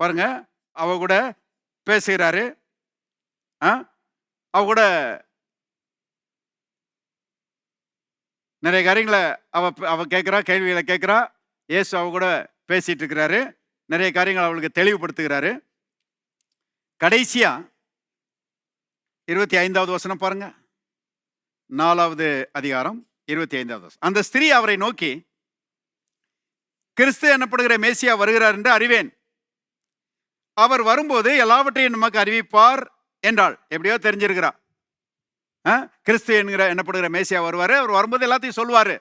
பாருங்க, அவ கூட பேசுகிறாரு. அவ கூட நிறைய காரியங்களை அவ கேட்கிறா, கேள்விகளை கேட்கிறா. இயேசு அவ கூட பேசிட்டு இருக்கிறாரு. நிறைய காரியங்கள் அவளுக்கு தெளிவுபடுத்துகிறாரு. கடைசியா 25வது வசனம் பாருங்க. 4வது அதிகாரம் 25வது வசனம். அந்த ஸ்திரீ அவரை நோக்கி, கிறிஸ்து எனப்படுகிற மேசியா வருகிறார் என்று அறிவேன். அவர் வரும்போது எல்லாவற்றையும் நமக்கு அறிவிப்பார் என்றாள். எப்படியோ தெரிஞ்சிருக்கிறா. கிறிஸ்து என்னப்படுகிற மேசியா வருவாரு, அவர் வரும்போது எல்லாத்தையும் சொல்லுவாரு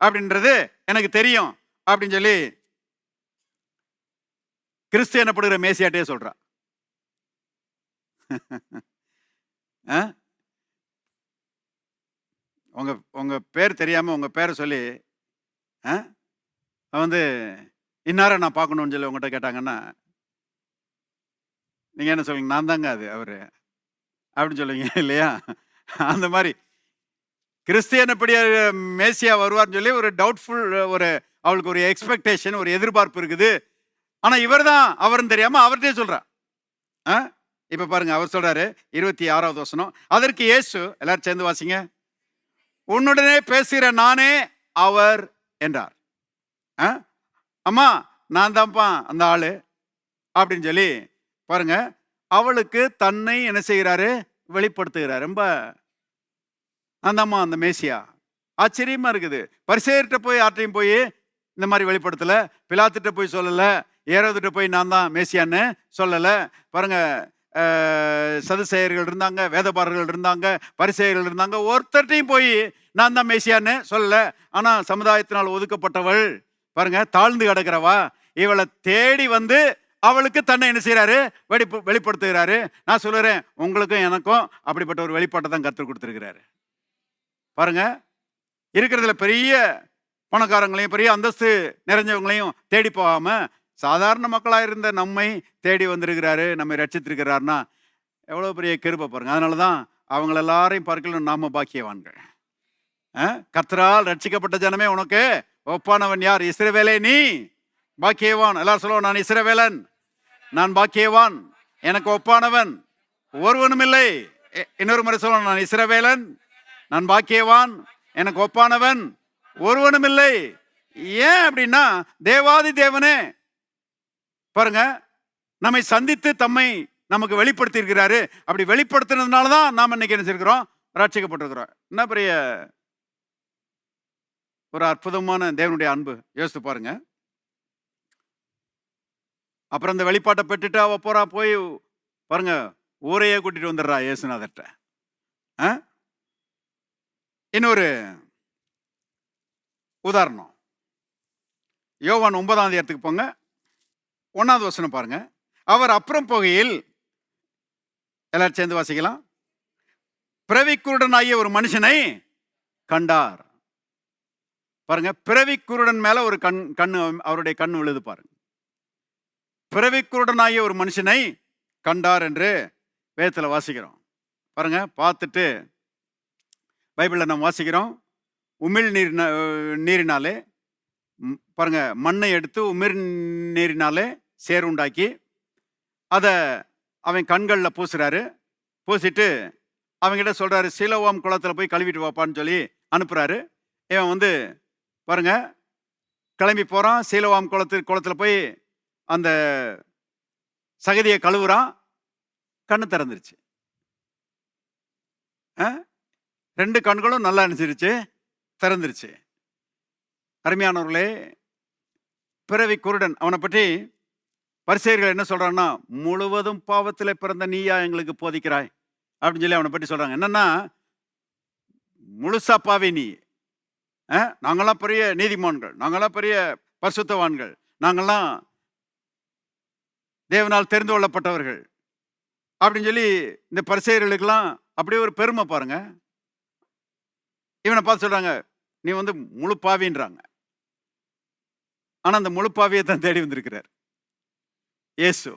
அப்படின்றது எனக்கு தெரியும் அப்படின்னு சொல்லி கிறிஸ்து என்னப்படுகிற மேசியாட்டே சொல்றா. உங்க பேர் தெரியாம உங்க பேரை சொல்லி வந்து இன்னார நான் பார்க்கணும்னு சொல்லி உங்ககிட்ட கேட்டாங்கன்னா நீங்க என்ன சொல்லுவீங்க? நான் தாங்க அது அவரு அப்படின்னு சொல்லுவீங்க இல்லையா? அந்த மாதிரி கிறிஸ்தியனப்படி மேசியா வருவார்னு சொல்லி ஒரு டவுட்ஃபுல், ஒரு அவளுக்கு ஒரு எக்ஸ்பெக்டேஷன், ஒரு எதிர்பார்ப்பு இருக்குது. ஆனா இவர் தான் அவர்னு தெரியாம அவர்கிட்டே சொல்றா. இப்ப பாருங்க, அவர் சொல்றாரு 26வது வசனம். அதற்கு இயேசு, எல்லாரும் சேர்ந்து வாசிங்க, உன்னுடனே பேசுகிற நானே அவர் என்றார். அம்மா நான் தான்ப்பா அந்த ஆளு அப்படின்னு சொல்லி பாருங்க, அவளுக்கு தன்னை என்ன செய்கிறாரு? வெளிப்படுத்துகிறார். ரொம்ப அந்தம்மா அந்த மேசியா. ஆச்சரியமா இருக்குது. பரிசேயர்கிட்ட போய் ஆற்றையும் போய் இந்த மாதிரி வெளிப்படுத்தல, பிலாத்துட்ட போய் சொல்லல, ஏரோதுட்ட போய் நான் தான் மேசியான்னு சொல்லல. பாருங்க, சதுசேயர்கள் இருந்தாங்க, வேதபாரர்கள் இருந்தாங்க, பரிசேயர்கள் இருந்தாங்க, ஒருத்தர்ட்டையும் போய் நான் தான் மேசியான்னு சொல்லல. ஆனா சமுதாயத்தினால் ஒதுக்கப்பட்டவள் பாருங்க, தாழ்ந்து கிடக்கிறவா, இவளை தேடி வந்து அவளுக்கு தன்னை என்ன செய்யறாரு? வெளிப்படுத்துகிறாரு. நான் சொல்லுறேன், உங்களுக்கும் எனக்கும் அப்படிப்பட்ட ஒரு வெளிப்பாட்டை தான் கற்றுக் கொடுத்துருக்கிறாரு. பாருங்க, இருக்கிறதுல பெரிய பணக்காரங்களையும் பெரிய அந்தஸ்து நிறைஞ்சவங்களையும் தேடி போகாம சாதாரண மக்களாக இருந்த நம்மை தேடி வந்திருக்கிறாரு, நம்மை ரட்சித்திருக்கிறாருன்னா எவ்வளோ பெரிய கிருபை பாருங்க. அதனால தான் அவங்கள எல்லாரையும் பார்க்கல நாம பாக்கியவான்கள். கர்த்தரால் ரட்சிக்கப்பட்ட ஜனமே உனக்கு ஒப்பானவன் யார்? இஸ்ரவேலே நீ பாக்கியவான். எல்லாரும் சொல்லுவோம், நான் இஸ்ரவேலன், நான் பாக்கியவான், எனக்கு ஒப்பானவன் ஒருவனும் இல்லை. இன்னொரு முறை சொல்லணும், நான் இஸ்ரவேலன், நான் பாக்கியவான், எனக்கு ஒப்பானவன் ஒருவனும் இல்லை. ஏன் அப்படின்னா தேவாதி தேவனே பாருங்க நம்மை சந்தித்து தம்மை நமக்கு வெளிப்படுத்தி இருக்கிறாரு. அப்படி வெளிப்படுத்தினதுனால தான் நாம் இன்னைக்கு என்ன செய்கிறோம்? ரட்சிக்கப்பட்டிருக்கிறோம். என்ன பெரிய ஒரு அற்புதமான தேவனுடைய அன்பு. யோசித்து பாருங்க. அப்புறம் இந்த வெளிப்பாட்டை பெற்றுட்டு அவ போறா, போய் பாருங்க ஊரையே கூட்டிட்டு வந்துடுறா இயேசுநாதர்ட்ட. இன்னொரு உதாரணம், யோவான் 9ஆம் அதிகாரத்துக்கு போங்க, 1வது வசனம் பாருங்க. அவர் அப்புறம் போகையில், எல்லாரும் சேர்ந்து வாசிக்கலாம், பிறவிக்குருடனாகிய ஒரு மனுஷனை கண்டார். பாருங்க, பிறவிக்குருடன் மேல ஒரு கண்ணு அவருடைய கண் விழுது பாருங்க. பிறவிக்குருடனாகிய ஒரு மனுஷனை கண்டார் என்று வேதத்தில் வாசிக்கிறோம். பாருங்க, பார்த்துட்டு பைபிளில் நம்ம வாசிக்கிறோம், உமிழ் நீரினாலே பாருங்க மண்ணை எடுத்து உமிழ் நீரினாலே சேறு உண்டாக்கி அதை அவன் கண்களில் பூசுறாரு. பூசிட்டு அவங்கிட்ட சொல்றாரு, சீலோவாம் குளத்தில் போய் கழுவிட்டு வாப்பான்னு சொல்லி அனுப்புறாரு. இவன் வந்து பாருங்க கிளம்பி போறான். சீலோவாம் குளத்தில் போய் அந்த சகதியை கழுவுறான். கண்ணு திறந்துருச்சு. 2 கண்களும் நல்லா அனுசரிச்சு திறந்துருச்சு. அருமையானவர்களே, பிறவி குருடன் அவனை பற்றி பரிசேயர்கள் என்ன சொல்றாங்கன்னா, முழுவதும் பாவத்தில் பிறந்த நீயா எங்களுக்கு போதிக்கிறாய் அப்படின்னு சொல்லி அவனை பற்றி சொல்றாங்க. என்னன்னா, முழுசா பாவி நீ, நாங்கெல்லாம் பெரிய நீதிமான்கள், நாங்கெல்லாம் பெரிய பரிசுத்தவான்கள், நாங்கெல்லாம் தேவனால் தெரிந்து கொள்ளப்பட்டவர்கள் அப்படின்னு சொல்லி இந்த பரிசேயர்களுக்கெல்லாம் அப்படியே ஒரு பெருமை பாருங்க. இவனை பார்த்து சொல்றாங்க, நீ வந்து முழு பாவின்றாங்க. ஆனா அந்த முழு பாவியை தான் தேடி வந்திருக்கிறார் இயேசு.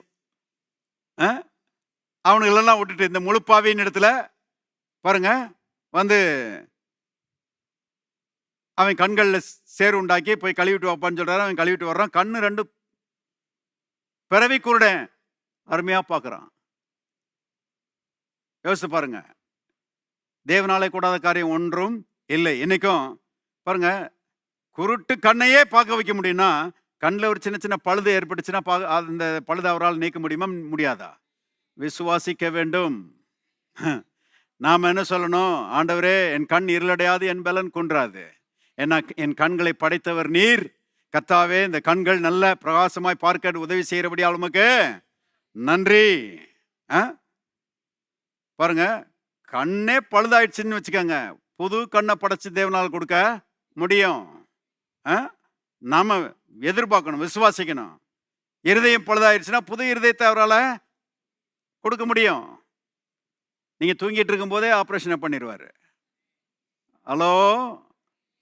அவனுங்களெல்லாம் விட்டுட்டு இந்த முழு பாவியின் இடத்துல பாருங்க வந்து அவன் கண்களில் சேறு உண்டாக்கி போய் கழுவிட்டு வைப்பான்னு சொல்றாரு. அவன் கழுவிட்டு வர்றான். கண்ணு 2 பிறவி குருடன் அருமையா பார்க்குறான். யோசிச்சு பாருங்க. தேவனாலே கூடாத காரியம் ஒன்றும் இல்லை. இன்னைக்கும் பாருங்க, குருட்டு கண்ணையே பார்க்க வைக்க முடியும்னா, கண்ணில் ஒரு சின்ன சின்ன பழுது ஏற்பட்டுச்சுன்னா அந்த பழுது அவரால் நீக்க முடியுமா? முடியாதா? விசுவாசிக்க வேண்டும். நாம என்ன சொல்லணும்? ஆண்டவரே, என் கண் இருளடையாது, என் பலன் குன்றாது. ஏன்னா என் கண்களை படைத்தவர் நீர். கர்த்தாவே, இந்த கண்கள் நல்ல பிரகாசமாய் பார்க்க உதவி செய்யறபடியால் உமக்கு நன்றி. பாருங்க, கண்ணே பழுதாயிடுச்சுன்னு வச்சுக்கோங்க, புது கண்ணை படைச்சு தேவனால் கொடுக்க முடியும். நாம எதிர்பார்க்கணும், விசுவாசிக்கணும். இருதயம் பழுதாயிடுச்சுன்னா புது இருதயத்தை அவரால் கொடுக்க முடியும். நீங்க தூங்கிட்டு இருக்கும் போதே ஆப்ரேஷனை பண்ணிடுவாரு. ஹலோ,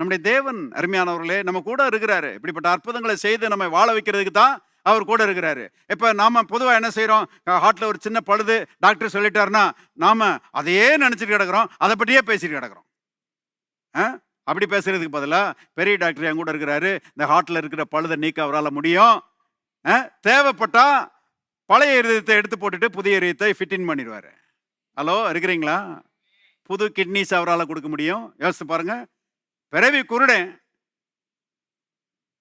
நம்முடைய தேவன் அருமையானவர்களே நம்ம கூட இருக்கிறாரு. இப்படிப்பட்ட அற்புதங்களை செய்து நம்ம வாழ வைக்கிறதுக்கு தான் அவர் கூட இருக்கிறாரு. இப்போ நாம பொதுவாக என்ன செய்யறோம்? ஹார்ட்ல ஒரு சின்ன பழுது டாக்டர் சொல்லிட்டாருன்னா நாம அதையே நினைச்சிட்டு கிடக்கிறோம், அதை பற்றியே பேசிட்டு கிடக்கிறோம். அப்படி பேசுறதுக்கு பதிலாக பெரிய டாக்டர் என் கூட இருக்கிறாரு, இந்த ஹார்ட்ல இருக்கிற பழுதை நீக்க அவரால் முடியும். தேவைப்பட்டா பழைய இருதயத்தை எடுத்து போட்டுட்டு புதிய இருதயத்தை ஃபிட்டின் பண்ணிடுவாரு. ஹலோ, இருக்கிறீங்களா? புது கிட்னிஸ் அவரால் கொடுக்க முடியும். யோசிச்சு பாருங்க. பிறவி குருடன்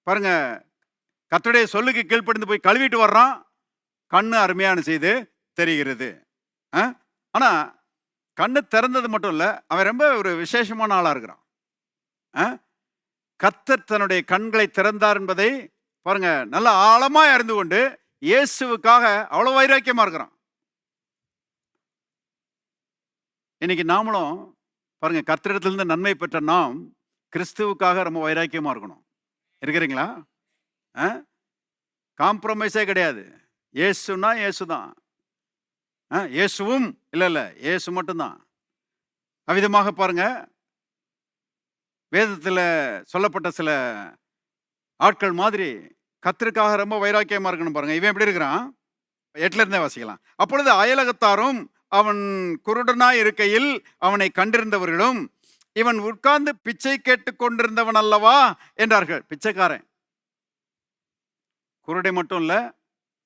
பாருங்க, கர்த்தருடைய சொல்லுக்கு கீழ்ப்படிந்து போய் கழுவிட்டு வர்றான். கண்ணு அருமையான செய்து தெரிகிறது. ஆனா கண்ணு திறந்தது மட்டும் இல்ல, அவன் ரொம்ப ஒரு விசேஷமான ஆளா இருக்கிறான். கர்த்தர் தன்னுடைய கண்களை திறந்தார் என்பதை பாருங்க, நல்ல ஆழமா அறிந்து கொண்டு இயேசுவுக்காக அவ்வளவு வைராக்கியமா இருக்கிறான். இன்னைக்கு நாமளும் பாருங்க, கர்த்தரிடத்திலிருந்து நன்மை பெற்ற நாம் கிறிஸ்துவுக்காக ரொம்ப வைராக்கியமா இருக்கணும். இருக்கிறீங்களா? காம்ப்ரமைஸே கிடையாது. இயேசுனா இயேசுதான். இயேசுவும் இல்ல, இயேசு மட்டும்தான். அவ்விதமாக பாருங்க, வேதத்தில் சொல்லப்பட்ட சில ஆட்கள் மாதிரி கர்த்தருக்காக ரொம்ப வைராக்கியமா இருக்கணும். பாருங்க, இவன் எப்படி இருக்கிறான்? 8ல இருந்தே வாசிக்கலாம். அப்பொழுது அயலகத்தாரும் அவன் குருடனாய் இருக்கையில் அவனை கண்டிருந்தவர்களும், இவன் உட்கார்ந்து பிச்சை கேட்டு கொண்டிருந்தவன் அல்லவா என்றார்கள். பிச்சைக்காரன், குருடை மட்டும் இல்ல,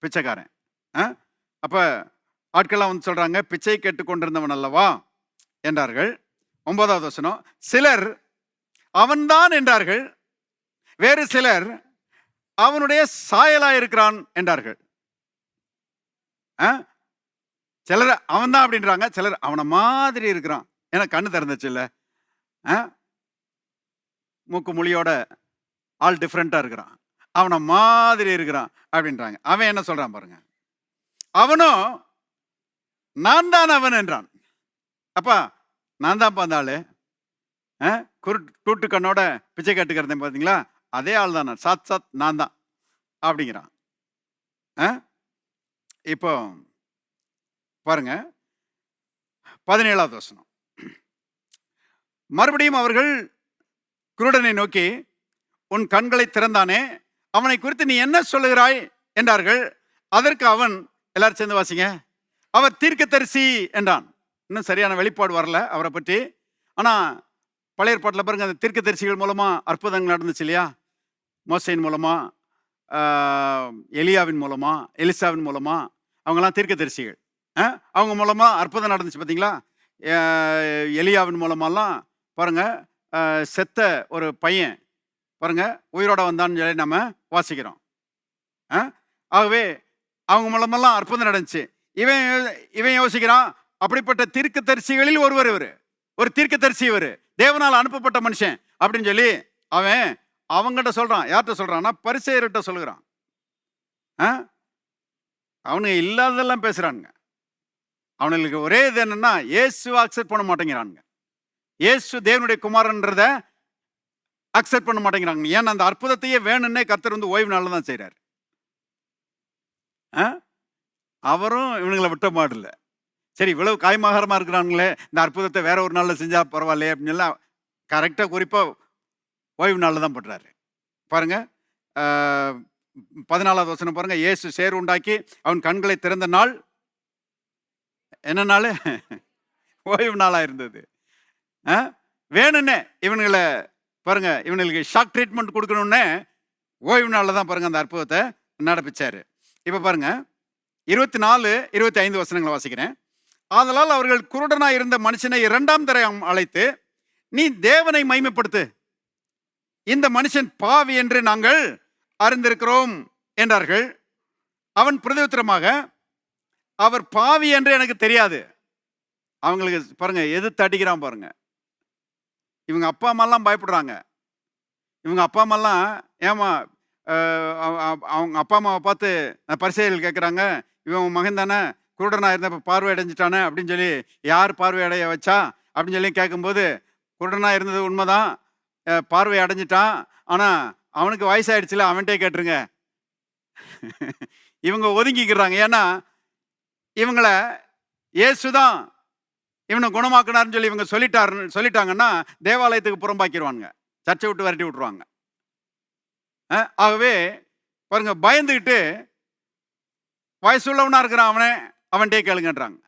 பிச்சைக்காரன். அப்ப ஆட்கள்லாம் வந்து சொல்றாங்க, பிச்சை கேட்டு கொண்டிருந்தவன் அல்லவா என்றார்கள். 9வது வசனம், சிலர் அவன்தான் என்றார்கள், வேறு சிலர் அவனுடைய சாயலா இருக்கிறான் என்றார்கள். சிலர் அவன் தான் அப்படின்றாங்க, சிலர் அவனை மாதிரி இருக்கிறான். ஏன்னா கண்ணு திறந்துச்சு இல்ல, மூக்கு மொழியோட ஆள் டிஃப்ரெண்டா இருக்கிறான், அவனை மாதிரி இருக்கிறான் அப்படின்றாங்க. அவன் என்ன சொல்றான் பாருங்க, அவனும் நான் தான் அவன் என்றான். அப்பா, நான் தான் அந்த ஆளு, கூட்டு கண்ணோட பிச்சை கேட்டுக்கிறேன் பார்த்தீங்களா, அதே ஆள் தான், சாத் சாத் நான் தான் அப்படிங்கிறான். இப்போ பாருங்க 17வது வசனம், மறுபடியும் அவர்கள் குருடனை நோக்கி, உன் கண்களை திறந்தானே, அவனை குறித்து நீ என்ன சொல்லுகிறாய் என்றார்கள். அதற்கு அவன், எல்லாரும் சேர்ந்து வாசிங்க, அவர் தீர்க்கதரிசி என்றான். இன்னும் சரியான வெளிப்பாடு வரல அவரை பற்றி. ஆனா பழைய ஏற்பாட்டில் பாருங்க, அந்த தீர்க்கதரிசிகள் மூலமா அற்புதங்கள் நடந்துச்சு இல்லையா? மோசேயின் மூலமா, எலியாவின் மூலமா, எலிசாவின் மூலமா, அவங்கெல்லாம் தீர்க்கதரிசிகள். அவங்க மூலமா அற்புதம் நடந்துச்சு பார்த்தீங்களா? எலியாவின் மூலமாலாம் பாருங்க, செத்த ஒரு பையன் பாருங்க உயிரோட வந்தான்னு சொல்லி நம்ம வாசிக்கிறோம். ஆகவே அவங்க மூலமெல்லாம் அற்புதம் நடந்துச்சு. இவன் யோசிக்கிறான், அப்படிப்பட்ட தீர்க்கதரிசிகளில் ஒருவர் இவர், ஒரு தீர்க்கதரிசி இவர், தேவனால் அனுப்பப்பட்ட மனுஷன் அப்படின்னு சொல்லி அவன் அவங்ககிட்ட சொல்றான். யார்கிட்ட சொல்றான்னா, பரிசேயர்கிட்ட சொல்லுகிறான். அவனுங்க இல்லாததெல்லாம் பேசுறானுங்க. அவனுக்கு ஒரே இது என்னன்னா, இயேசுவை அக்செப்ட் பண்ண மாட்டேங்கிறானுங்க. இயேசு தேவனுடைய குமாரன்றத அக்செப்ட் பண்ண மாட்டேங்கிறாங்க. ஏன்னா அந்த அற்புதத்தையே வேணும்னே கர்த்தர் வந்து ஓய்வு நாள்ல தான் செய்யறாரு. அவரும் இவனுங்களை விட்ட மாடல. சரி, இவ்வளவு காய்மாகரமா இருக்கிறாங்களே, இந்த அற்புதத்தை வேற ஒரு நாள்ல செஞ்சா பரவாயில்லையே அப்படின்னு எல்லாம் கரெக்டா குறிப்பா ஓய்வு நாள்ல தான் பண்றாரு. பாருங்க 14வது வசனம் பாருங்க, இயேசு சேறு உண்டாக்கி அவன் கண்களை திறந்த நாள் என்ன நாள்? ஓய்வு நாளா இருந்தது. வேணும்னே இவனுங்களை பாருங்க, இவனுக்கு ஷாக் ட்ரீட்மெண்ட் கொடுக்கணும்னு ஓய்வு நாளில் தான் பாருங்க அந்த அற்புதத்தை நடப்பிச்சாரு. இப்போ பாருங்க 24, 25 வசனங்களை வாசிக்கிறேன். ஆதலால் அவர்கள் குருடனாய் இருந்த மனுஷனை 2ஆம் தரம் அழைத்து, நீ தேவனை மகிமைப்படுத்து, இந்த மனுஷன் பாவி என்று நாங்கள் அறிந்திருக்கிறோம் என்றார்கள். அவன் பிரதியுத்தரமாக, அவர் பாவி என்று எனக்கு தெரியாது. அவங்களுக்கு பாருங்க எதிர்த்து அடிக்கிறான் பாருங்க. இவங்க அப்பா அம்மாலாம் பயப்படுறாங்க. இவங்க அப்பா அம்மாலாம் ஏமா அவங்க அப்பா அம்மாவை பார்த்து பரிசேயர்கள் கேட்குறாங்க, இவன் மகன் தானே குருடனா இருந்த பார்வை அடைஞ்சிட்டானே அப்படின்னு சொல்லி, யார் பார்வை அடைய வச்சா அப்படின்னு சொல்லி கேட்கும்போது, குருடனா இருந்தது உண்மைதான், பார்வை அடைஞ்சிட்டான், ஆனால் அவனுக்கு வயசாயிடுச்சுல, அவன்கிட்டே கேட்டுருங்க. இவங்க ஒதுங்கிக்கிறாங்க. ஏன்னா இவங்கள இயேசுதான் இவனை குணமாக்கினார்னு சொல்லி இவங்க சொல்லிட்டாங்கன்னா தேவாலயத்துக்கு புறம்பாக்கிடுவாங்க, சர்ச்சை விட்டு விரட்டி விட்டுருவாங்க. ஆகவே பாருங்க, பயந்துக்கிட்டு வயசுள்ளவனா இருக்கிறான் அவன்கிட்டே கேளுங்கன்றாங்க.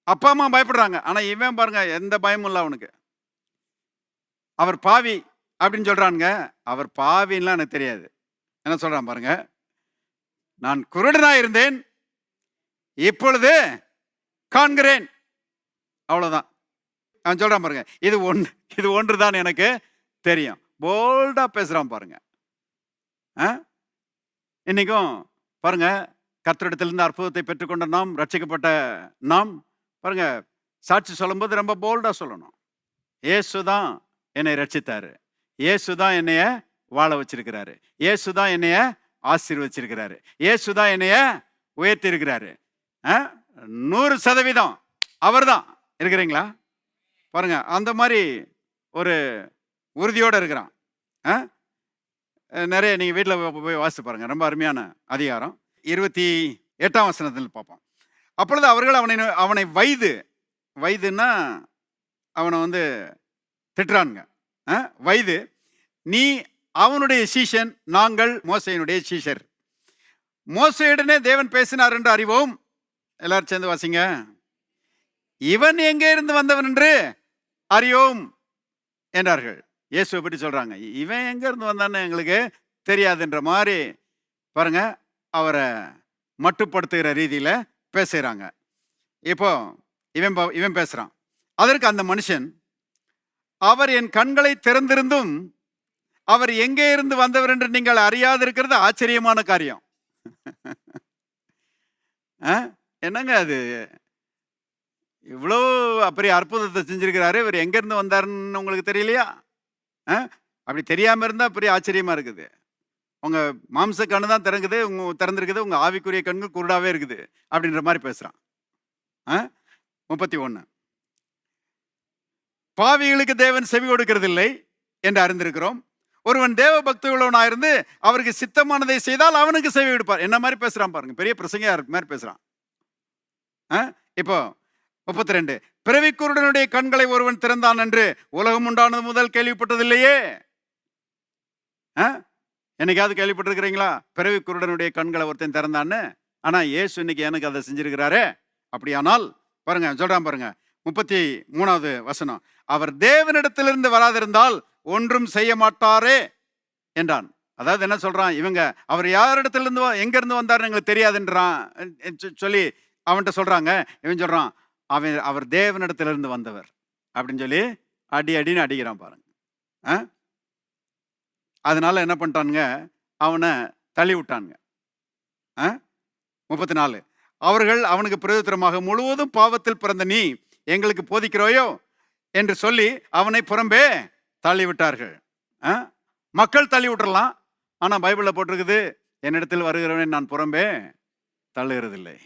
அப்பா அம்மா பயப்படுறாங்க. ஆனா இவன் பாருங்க எந்த பயமும் இல்லை அவனுக்கு. அவர் பாவி அப்படின்னு சொல்றானுங்க. அவர் பாவின்லாம் எனக்கு தெரியாது. என்ன சொல்றான் பாருங்க, நான் குருடனா இருந்தேன், இப்பொழுது காண்கிறேன், அவ்வளவுதான் அவன் சொல்றான் பாருங்க. இது ஒன்றுதான் எனக்கு தெரியும். போல்டா பேசுறான் பாருங்க. இன்னைக்கும் பாருங்க, கர்த்தரிடத்திலிருந்து அற்புதத்தை பெற்றுக்கொண்ட நாம், ரட்சிக்கப்பட்ட நாம் பாருங்க, சாட்சி சொல்லும்போது ரொம்ப போல்டா சொல்லணும். இயேசுதான் என்னை ரட்சித்தாரு, இயேசுதான் என்னைய வாழ வச்சிருக்கிறாரு, இயேசுதான் என்னைய ஆசீர்வச்சிருக்கிறாரு, இயேசுதான் என்னைய உயர்த்தி இருக்கிறாரு. 100% அவர் தான் இருக்கிறீங்களா பாருங்க. அந்த மாதிரி ஒரு உறுதியோடு இருக்கிறான். நிறைய நீங்கள் வீட்டில் போய் வாசித்து பாருங்க, ரொம்ப அருமையான அதிகாரம். 28ஆம் வசனத்தில் பார்ப்போம். அப்பொழுது அவர்கள் அவனை வயதுன்னா அவனை திட்டுறானுங்க. வயது, நீ அவனுடைய சீஷன், நாங்கள் மோசையினுடைய சீஷர், மோசையுடனே தேவன் பேசினார் என்று அறிவோம். எல்லாரும் சேர்ந்து வாசிங்க. இவன் எங்கே இருந்து வந்தவன் என்று அறியோம் என்றார்கள். இயேசுவை பற்றி சொல்றாங்க, இவன் எங்க இருந்து வந்தான்னு எங்களுக்கு தெரியாதுன்ற மாதிரி பாருங்க, அவரை மட்டுப்படுத்துகிற ரீதியில பேசுகிறாங்க. இப்போ இவன் பேசுறான். அதற்கு அந்த மனுஷன், அவர் என் கண்களை திறந்திருந்தும் அவர் எங்கே இருந்து வந்தவர் என்று நீங்கள் அறியாதிருக்கிறது ஆச்சரியமான காரியம். என்னங்க அது, இவ்வளோ பெரிய அற்புதத்தை செஞ்சிருக்கிறாரு, இவர் எங்க இருந்து வந்தாருன்னு உங்களுக்கு தெரியலையா? அப்படி தெரியாம இருந்தா பெரிய ஆச்சரியமா இருக்குது. உங்க மாம்ச கண்ணு தான் திறந்திருக்குது, உங்க ஆவிக்குரிய கண்கள் குருடாவே இருக்குது அப்படின்ற மாதிரி பேசுறான். 31, பாவிகளுக்கு தேவன் செவி கொடுக்கிறது இல்லை என்று அறிந்திருக்கிறோம், ஒருவன் தேவ பக்தி உள்ளவனாயிருந்து அவருக்கு சித்தமானதை செய்தால் அவனுக்கு செவி கொடுப்பார். என்ன மாதிரி பேசுறான் பாருங்க, பெரிய பிரசங்கியா மாதிரி பேசுறான். இப்போ 32, பிறவிக்குருடனுடைய கண்களை ஒருவன் திறந்தான் என்று உலகம் உண்டானது முதல் கேள்விப்பட்டதில்லையே. என்னைக்காவது கேள்விப்பட்டிருக்கிறீங்களா பிறவிக்குருடனுடைய கண்களை ஒருத்தன் திறந்தான்னு? ஆனா இயேசு இன்னைக்கு எனக்கு அதை செஞ்சிருக்கிறாரே. அப்படியானால் பாருங்க, சொல்றான் பாருங்க 33வது வசனம், அவர் தேவனிடத்திலிருந்து வராதிருந்தால் ஒன்றும் செய்ய மாட்டாரே என்றான். அதாவது என்ன சொல்றான், இவங்க அவர் யாரிடத்திலிருந்து எங்க இருந்து வந்தாருன்னு எங்களுக்கு தெரியாதுன்றான் சொல்லி அவன்கிட்ட சொல்றாங்க. இவன் சொல்றான், அவர் தேவனிடத்திலிருந்து வந்தவர் அப்படின்னு சொல்லி அடின்னு அடிக்கிறான் பாருங்க. அதனால என்ன பண்ணிட்டானுங்க, அவனை தள்ளி விட்டானுங்க. 34, அவர்கள் அவனுக்கு பிரயோஜனமாக, முழுவதும் பாவத்தில் பிறந்த நீ எங்களுக்கு போதிக்கிறோயோ என்று சொல்லி அவனை புறம்பே தள்ளி விட்டார்கள். மக்கள் தள்ளி விட்டுறலாம், ஆனா பைபிள்ல போட்டிருக்குது, என்னிடத்தில் வருகிறவனை நான் புறம்பே தள்ளுகிறதில்லை.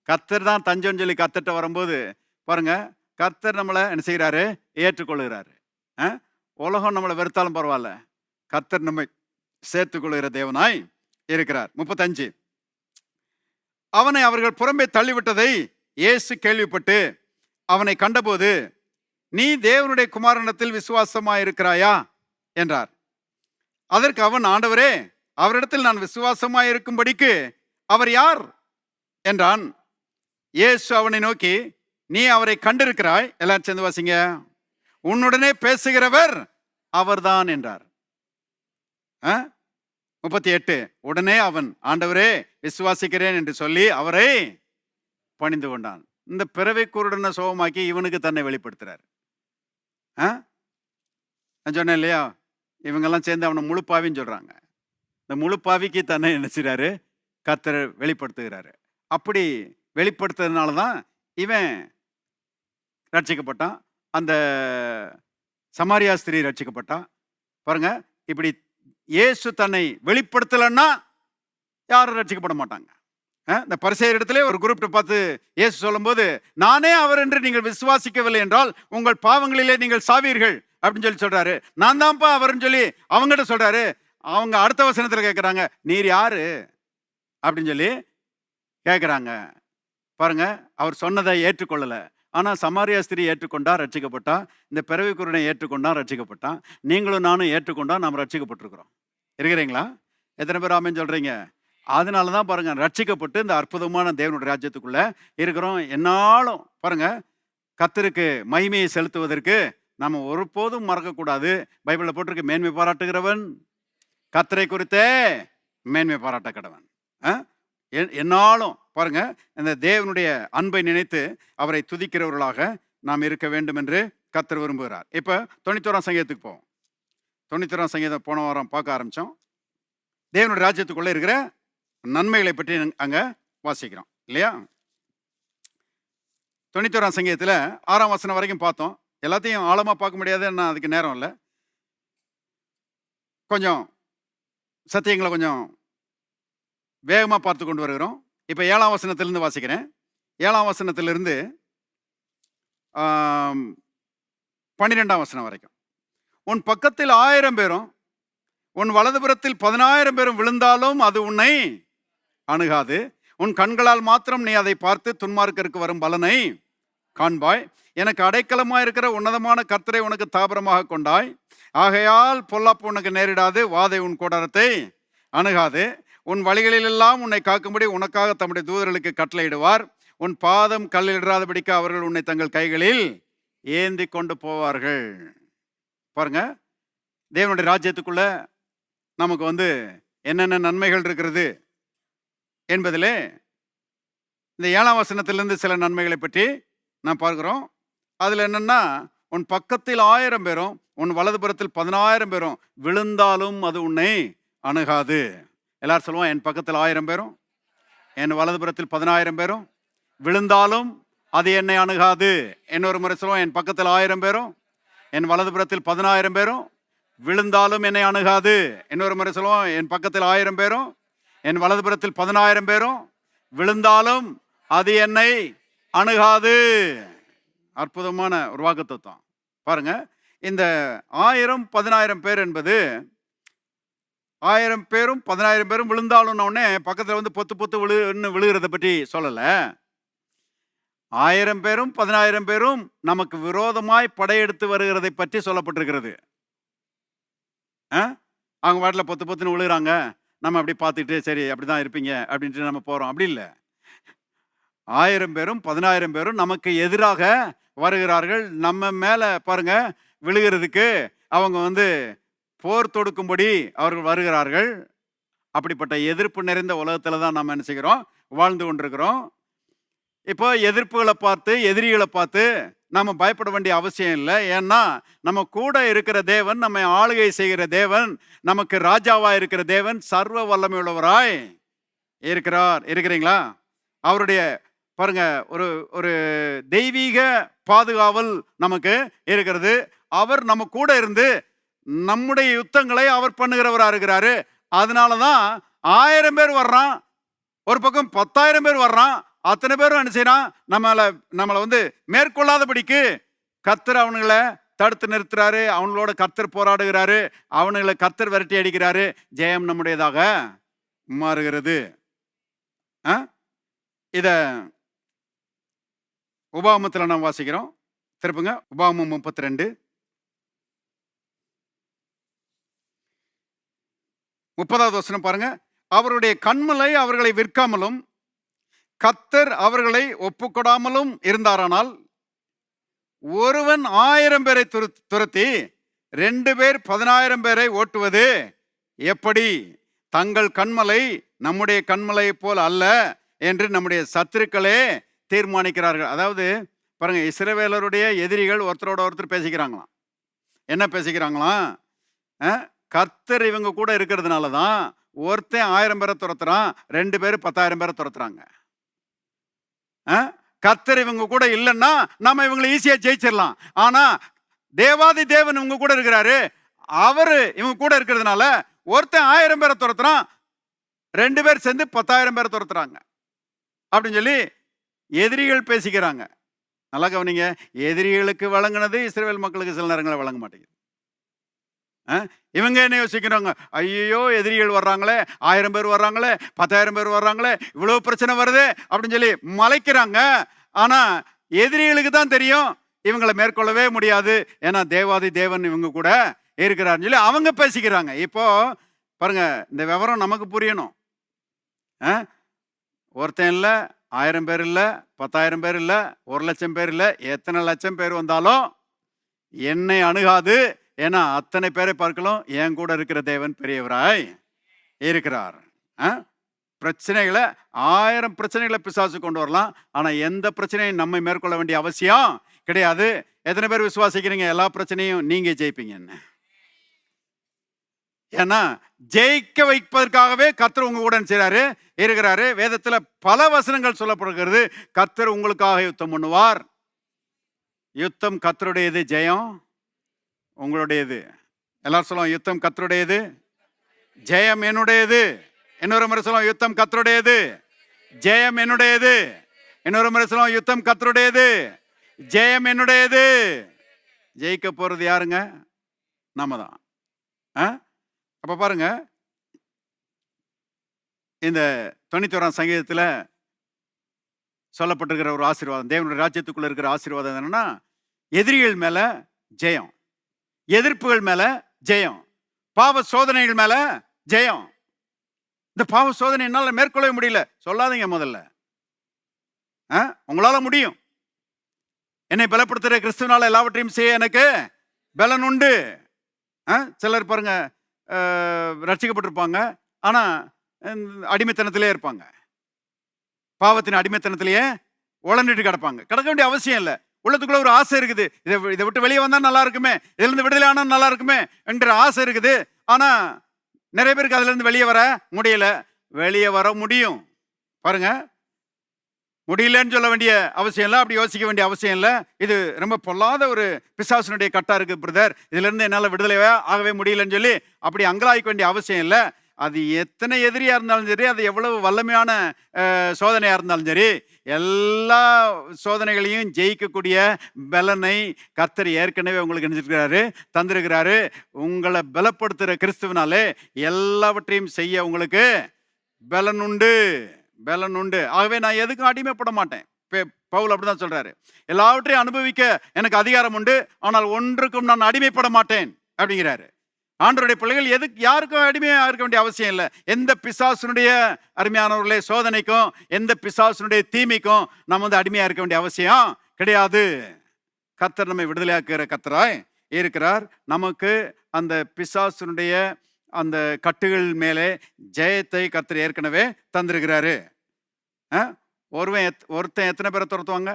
கர்த்தர் தான் தஞ்சம் சொல்லி கர்த்தர்ட்ட வரும்போது பாருங்க, கர்த்தர் நம்மளை என்ன செய்கிறாரு, ஏற்றுக்கொள்கிறாரு. உலகம் நம்மளை வெறுத்தாலும் பரவாயில்ல, கர்த்தர் நம்மை சேர்த்துக்கொள்கிற தேவனாய் இருக்கிறார். 35, அவனை அவர்கள் புறம்பே தள்ளிவிட்டதை இயேசு கேள்விப்பட்டு அவனை கண்டபோது, நீ தேவனுடைய குமாரனிடத்தில் விசுவாசமாய் இருக்கிறாயா என்றார். அதற்கு அவன், ஆண்டவரே, அவரிடத்தில் நான் விசுவாசமாய் இருக்கும்படிக்கு அவர் யார் என்றான். இயேசு அவனை நோக்கி, நீ அவரை கண்டிருக்கிறாய். எல்லாரும் சேர்ந்து வாசிங்க. உன்னுடனே பேசுகிறவர் அவர்தான் என்றார். 38 உடனே அவன், ஆண்டவரே விசுவாசிக்கிறேன் என்று சொல்லி அவரை பணிந்து கொண்டான். இந்த பிறவி குருடனை சோகமாக்கி இவனுக்கு தன்னை வெளிப்படுத்துறார். நான் சொன்னேன் இல்லையா, இவங்கெல்லாம் சேர்ந்து அவனை முழுப்பாவின்னு சொல்றாங்க. இந்த முழுப்பாவிக்கு தன்னை என்ன செய்றாரு, கர்த்தர் வெளிப்படுத்துகிறாரு. அப்படி வெளிப்படுத்துறதுனால தான் இவன் ரட்சிக்கப்பட்டான். அந்த சமாரியா ஸ்திரீ ரட்சிக்கப்பட்டான். பாருங்க, இப்படி இயேசு தன்னை வெளிப்படுத்தலைன்னா யாரும் ரட்சிக்கப்பட மாட்டாங்க. இந்த பரிசேயர் இடத்துல ஒரு குரூப் பார்த்து இயேசு சொல்லும்போது, நானே அவர் என்று நீங்கள் விசுவாசிக்கவில்லை என்றால் உங்கள் பாவங்களிலே நீங்கள் சாவீர்கள் அப்படின்னு சொல்லி சொல்றாரு. நான் தான்ப்பா அவர்ன்னு சொல்லி அவங்ககிட்ட சொல்றாரு. அவங்க அடுத்த வசனத்தில் கேட்குறாங்க, நீர் யாரு அப்படின்னு சொல்லி கேட்குறாங்க. பாருங்க, அவர் சொன்னதை ஏற்றுக்கொள்ளலை. ஆனால் சமாரியா ஸ்திரீ ஏற்றுக்கொண்டா ரட்சிக்கப்பட்டா, இந்த பிறவி குருடனை ஏற்றுக்கொண்டா ரட்சிக்கப்பட்டான். நீங்களும் நானும் ஏற்றுக்கொண்டா நாம் ரட்சிக்கப்பட்டிருக்கிறோம். இருக்கிறீங்களா? எத்தனை பேர் ஆமென் சொல்றீங்க? அதனால தான் பாருங்க, ரட்சிக்கப்பட்டு இந்த அற்புதமான தேவனுடைய ராஜ்யத்துக்குள்ள இருக்கிறோம். என்னாலும் பாருங்க, கர்த்தருக்கு மகிமையை செலுத்துவதற்கு நம்ம ஒருபோதும் மறக்கக்கூடாது. பைபிளில் போட்டிருக்கு, மேன்மை பாராட்டுகிறவன் கர்த்தரை குறித்தே மேன்மை பாராட்ட கடவன். என்னாலும் பாருங்க, இந்த தேவனுடைய அன்பை நினைத்து அவரை துதிக்கிறவர்களாக நாம் இருக்க வேண்டும் என்று கர்த்தர் விரும்புகிறார். இப்போ 91ஆம் சங்கீதத்துக்கு போவோம். 91ஆம் சங்கீதம் போன வாரம் பார்க்க ஆரம்பித்தோம். தேவனுடைய ராஜ்யத்துக்குள்ளே இருக்கிற நன்மைகளை பற்றி அங்கே வாசிக்கிறோம் இல்லையா? 91ஆம் சங்கீதத்தில் 6ஆம் வசனம் வரைக்கும் பார்த்தோம். எல்லாத்தையும் ஆழமாக பார்க்க முடியாது, நான் அதுக்கு நேரம் இல்லை. கொஞ்சம் சத்தியங்களை கொஞ்சம் வேகமாக பார்த்து கொண்டு வருகிறோம். இப்போ 7ஆம் வசனத்திலிருந்து வாசிக்கிறேன். 7ஆம் வசனத்திலிருந்து 12ஆம் வசனம் வரைக்கும். உன் பக்கத்தில் 1000 பேரும் உன் வலதுபுறத்தில் 10,000 பேரும் விழுந்தாலும் அது உன்னை அணுகாது. உன் கண்களால் மாத்திரம் நீ அதை பார்த்து துன்மார்க்கருக்கு வரும் பலனை காண்பாய். எனக்கு அடைக்கலமாக இருக்கிற உன்னதமான கர்த்தரை உனக்கு தாபரமாக கொண்டாய். ஆகையால் பொல்லாப்பு உனக்கு நேரிடாது, வாதை உன் கூடாரத்தை அணுகாது. உன் வழிகளிலெல்லாம் உன்னை காக்கும்படி உனக்காக தம்முடைய தூதர்களுக்கு கட்டளையிடுவார். உன் பாதம் கல்லில் இடாதபடிக்கு அவர்கள் உன்னை தங்கள் கைகளில் ஏந்தி கொண்டு போவார்கள். பாருங்க, தேவனுடைய ராஜ்யத்துக்குள்ள நமக்கு என்னென்ன நன்மைகள் இருக்கிறது என்பதிலே இந்த 7ஆம் வசனத்திலிருந்து சில நன்மைகளை பற்றி நான் பார்க்கிறோம். அதில் என்னன்னா, உன் பக்கத்தில் 1000 பேரும் உன் வலதுபுறத்தில் 10,000 பேரும் விழுந்தாலும் அது உன்னை அணுகாது. எல்லாரும் சொல்லுவோம், என் பக்கத்தில் 1000 பேரும் என் வலதுபுறத்தில் 10,000 பேரும் விழுந்தாலும் அது என்னை அணுகாது. இன்னொரு முறை சொல்லுவோம், என் பக்கத்தில் 1000 பேரும் என் வலதுபுறத்தில் 10,000 பேரும் விழுந்தாலும் என்னை அணுகாது. இன்னொரு முறை சொல்லுவோம், என் பக்கத்தில் 1000 பேரும் என் வலதுபுறத்தில் 10,000 பேரும் விழுந்தாலும் அது என்னை அணுகாது. அற்புதமான ஒரு வாக்குத்தத்தம். பாருங்க, இந்த 1000 10,000 பேர் என்பது 1000 பேரும் 10,000 பேரும் விழுந்தாலும் உடனே பக்கத்தில் பொத்து பொத்து விழுகிறத பற்றி சொல்லலை. 1000 பேரும் 10,000 பேரும் நமக்கு விரோதமாய் படையெடுத்து வருகிறதை பற்றி சொல்லப்பட்டிருக்கிறது. அவங்க வாட்டில் பொத்து பொத்துன்னு விழுகிறாங்க, நம்ம அப்படி பார்த்துட்டு சரி அப்படிதான் இருப்பீங்க அப்படின்ட்டு நம்ம போகிறோம். அப்படி இல்லை. 1000 பேரும் 10,000 பேரும் நமக்கு எதிராக வருகிறார்கள். நம்ம மேலே பாருங்க விழுகிறதுக்கு அவங்க போர் தொடுக்கும்படி அவர்கள் வருகிறார்கள். அப்படிப்பட்ட எதிர்ப்பு நிறைந்த உலகத்தில் தான் நம்ம என்ன செய்கிறோம், வாழ்ந்து கொண்டிருக்கிறோம். இப்போ எதிர்ப்புகளை பார்த்து எதிரிகளை பார்த்து நம்ம பயப்பட வேண்டிய அவசியம் இல்லை. ஏன்னா நம்ம கூட இருக்கிற தேவன், நம்ம ஆளுகை செய்கிற தேவன், நமக்கு ராஜாவா இருக்கிற தேவன் சர்வ வல்லமை உள்ளவராய் இருக்கிறார். இருக்கிறீங்களா? அவருடைய பாருங்க ஒரு ஒரு தெய்வீக பாதுகாவல் நமக்கு இருக்கிறது. அவர் நம்ம கூட இருந்து நம்முடைய யுத்தங்களை அவர் பண்ணுகிறவராக இருக்கிறாரு. அதனாலதான் 1000 பேர் வர்றான், ஒரு பக்கம் 10,000 பேர் வர்றான், அத்தனை பேரும் என்ன செய்யறான், நம்மளை மேற்கொள்ளாதபடிக்கு கர்த்தர் அவனுங்களை தடுத்து நிறுத்துறாரு. அவங்களோட கர்த்தர் போராடுகிறாரு, அவனுங்களை கர்த்தர் விரட்டி அடிக்கிறாரு. ஜெயம் நம்முடையதாக மாறுகிறது. இத உபாகமத்தில் நாம் வாசிக்கிறோம். திருப்புங்க, உபாகமம் 32 30வது வசனம் பாருங்க. அவருடைய கண்மலை அவர்களை விற்காமலும் கர்த்தர் அவர்களை ஒப்புக்கொடாமலும் இருந்தாரானால் ஒருவன் 1000 பேரை துரத்தி 2 பேர் 10,000 பேரை ஓட்டுவது எப்படி? தங்கள் கண்மலை நம்முடைய கண்மலை போல் அல்ல என்று நம்முடைய சத்துருக்களே தீர்மானிக்கிறார்கள். அதாவது பாருங்க, இஸ்ரவேலருடைய எதிரிகள் ஒருத்தரோட ஒருத்தர் பேசிக்கிறாங்களாம். என்ன பேசிக்கிறாங்களாம்? கர்த்தர் இவங்க கூட இருக்கிறதுனால தான் ஒருத்தன் 1000 பேரை துரத்துறான், 2 பேர் 10,000 பேரை துரத்துறாங்க. கர்த்தர் இவங்க கூட இல்லைன்னா நம்ம இவங்களை ஈஸியா ஜெயிச்சிடலாம். ஆனா தேவாதி தேவன் இவங்க கூட இருக்கிறாரு, அவரு இவங்க கூட இருக்கிறதுனால ஒருத்தன் 1000 பேரை துரத்துறான், 2 பேர் சேர்ந்து 10,000 பேரை துரத்துறாங்க அப்படின்னு சொல்லி எதிரிகள் பேசிக்கிறாங்க. நல்லா கவனிங்க, எதிரிகளுக்கு வழங்கினது இஸ்ரவேல் மக்களுக்கு சில நேரங்களில் வழங்க மாட்டேங்குது. இவங்க என்ன யோசிக்கிறாங்க? ஐயோ, எதிரிகள் வர்றாங்களே, 1000 பேர் வர்றாங்களே, 10,000 பேர் வர்றாங்களே, இவ்வளவு பிரச்சனை வருது அப்படின்னு சொல்லி மலைக்கிறாங்க. ஆனா எதிரிகளுக்கு தான் தெரியும் இவங்களை மேற்கொள்ளவே முடியாது, ஏன்னா தேவாதி தேவன் இவங்க கூட இருக்கிறாருன்னு சொல்லி அவங்க பேசிக்கிறாங்க. இப்போ பாருங்க, இந்த விவரம் நமக்கு புரியணும். ஒருத்தன் இல்லை, 1000 பேர் இல்லை, 10,000 பேர் இல்லை, 1,00,000 பேர் இல்லை, எத்தனை லட்சம் பேர் வந்தாலும் என்னை அணுகாது. ஏன்னா அத்தனை பேரை பார்க்கலாம் என் கூட இருக்கிற தேவன் பெரியவராய் இருக்கிறார். பிரச்சனைகளை 1000 பிரச்சனைகளை பிசாசு கொண்டு வரலாம், ஆனா எந்த பிரச்சனையும் நம்ம மேற்கொள்ள வேண்டிய அவசியம் கிடையாது. எத்தனை பேர் விசுவாசிக்கிறீங்க எல்லா பிரச்சனையும் நீங்க ஜெயிப்பீங்கன்னு? ஏன்னா ஜெயிக்க வைப்பதற்காகவே கர்த்தர் உங்க கூட செய்றாரு, இருக்கிறாரு. வேதத்துல பல வசனங்கள் சொல்லப்படுகிறது, கர்த்தர் உங்களுக்காக யுத்தம் பண்ணுவார். யுத்தம் கர்த்தருடையது, ஜெயம் உங்களுடையது. எல்லாரும் சொல்லுவோம், யுத்தம் கர்த்தருடையது, ஜெயம் என்னுடையது. இன்னொரு முறை சொல்லுவோம், யுத்தம் கர்த்தருடையது, ஜெயம் என்னுடையது. இன்னொரு முறை சொல்லுவோம், யுத்தம் கர்த்தருடையது, ஜெயம் என்னுடையது. ஜெயிக்க போறது யாருங்க? நாம தான். அப்ப பாருங்க, இந்த 91ஆம் சங்கீதத்துல சொல்லப்பட்டிருக்கிற ஒரு ஆசீர்வாதம், தேவனுடைய ராஜ்யத்துக்குள்ள இருக்கிற ஆசீர்வாதம் என்னன்னா, எதிரிகள் மேல ஜெயம், எதிர்ப்புகள் மேல ஜெயம், பாவ சோதனைகள் மேல ஜெயம். இந்த பாவ சோதனை என்னால மேற்கொள்ளவே முடியல சொல்லாதீங்க. முதல்ல உங்களால முடியும். என்னை பலப்படுத்துகிற கிறிஸ்துவனால எல்லாவற்றையும் செய்ய எனக்கு பலன் உண்டு. சிலர் பாருங்க, ரட்சிக்கப்பட்டிருப்பாங்க, ஆனா அடிமைத்தனத்திலே இருப்பாங்க, பாவத்தின் அடிமைத்தனத்திலேயே உழந்துட்டு கிடப்பாங்க. கிடக்க வேண்டிய அவசியம் இல்லை. உள்ளத்துக்குள்ள ஒரு ஆசை இருக்குது, இதை விட்டு வெளியே வந்தா நல்லா இருக்குமே, இதுல இருந்து விடுதலை ஆனா நல்லா இருக்குமே என்ற ஆசை இருக்குது. ஆனா நிறைய பேருக்கு அதுல இருந்து வெளியே வர முடியல. வெளியே வர முடியும். பாருங்க, முடியலன்னு சொல்ல வேண்டிய அவசியம் இல்லை, அப்படி யோசிக்க வேண்டிய அவசியம் இல்லை. இது ரொம்ப பொல்லாத ஒரு பிசாசுனுடைய கட்டா இருக்கு பிரதர், இதுல இருந்து என்னால விடுதலையா ஆகவே முடியலன்னு சொல்லி அப்படி அங்கலாய்க்க வேண்டிய அவசியம் இல்லை. அது எத்தனை எதிரியா இருந்தாலும் சரி, அது எவ்வளவு வல்லமையான சோதனையா இருந்தாலும் சரி, எல்லா சோதனைகளையும் ஜெயிக்கக்கூடிய பலனை கர்த்தர் ஏற்கனவே உங்களுக்கு நினைச்சிருக்கிறாரு, தந்திருக்கிறாரு. உங்களை பலப்படுத்துகிற கிறிஸ்துவனாலே எல்லாவற்றையும் செய்ய உங்களுக்கு பலன் உண்டு, பலன் உண்டு. ஆகவே நான் எதுக்கும் அடிமைப்பட மாட்டேன். பவுல் அப்படிதான் சொல்றாரு, எல்லாவற்றையும் அனுபவிக்க எனக்கு அதிகாரம் உண்டு, ஆனால் ஒன்றுக்கும் நான் அடிமைப்பட மாட்டேன் அப்படிங்கிறாரு. ஆண்டவருடைய பிள்ளைகள் எதுக்கு யாருக்கும் அடிமையா இருக்க வேண்டிய அவசியம் இல்லை. எந்த பிசாசுனுடைய அருமையானவர்களே சோதனைக்கும், எந்த பிசாசுனுடைய தீமைக்கும் நம்ம அடிமையா இருக்க வேண்டிய அவசியம் கிடையாது. கர்த்தர் நம்மை விடுதலையாக்குகிற கர்த்தராய் இருக்கிறார். நமக்கு அந்த பிசாசுனுடைய அந்த கட்டுகள் மேலே ஜெயத்தை கர்த்தர் ஏற்கனவே தந்திருக்கிறாரு. ஒருத்தன் எத்தனை பேரை துரத்துவாங்க?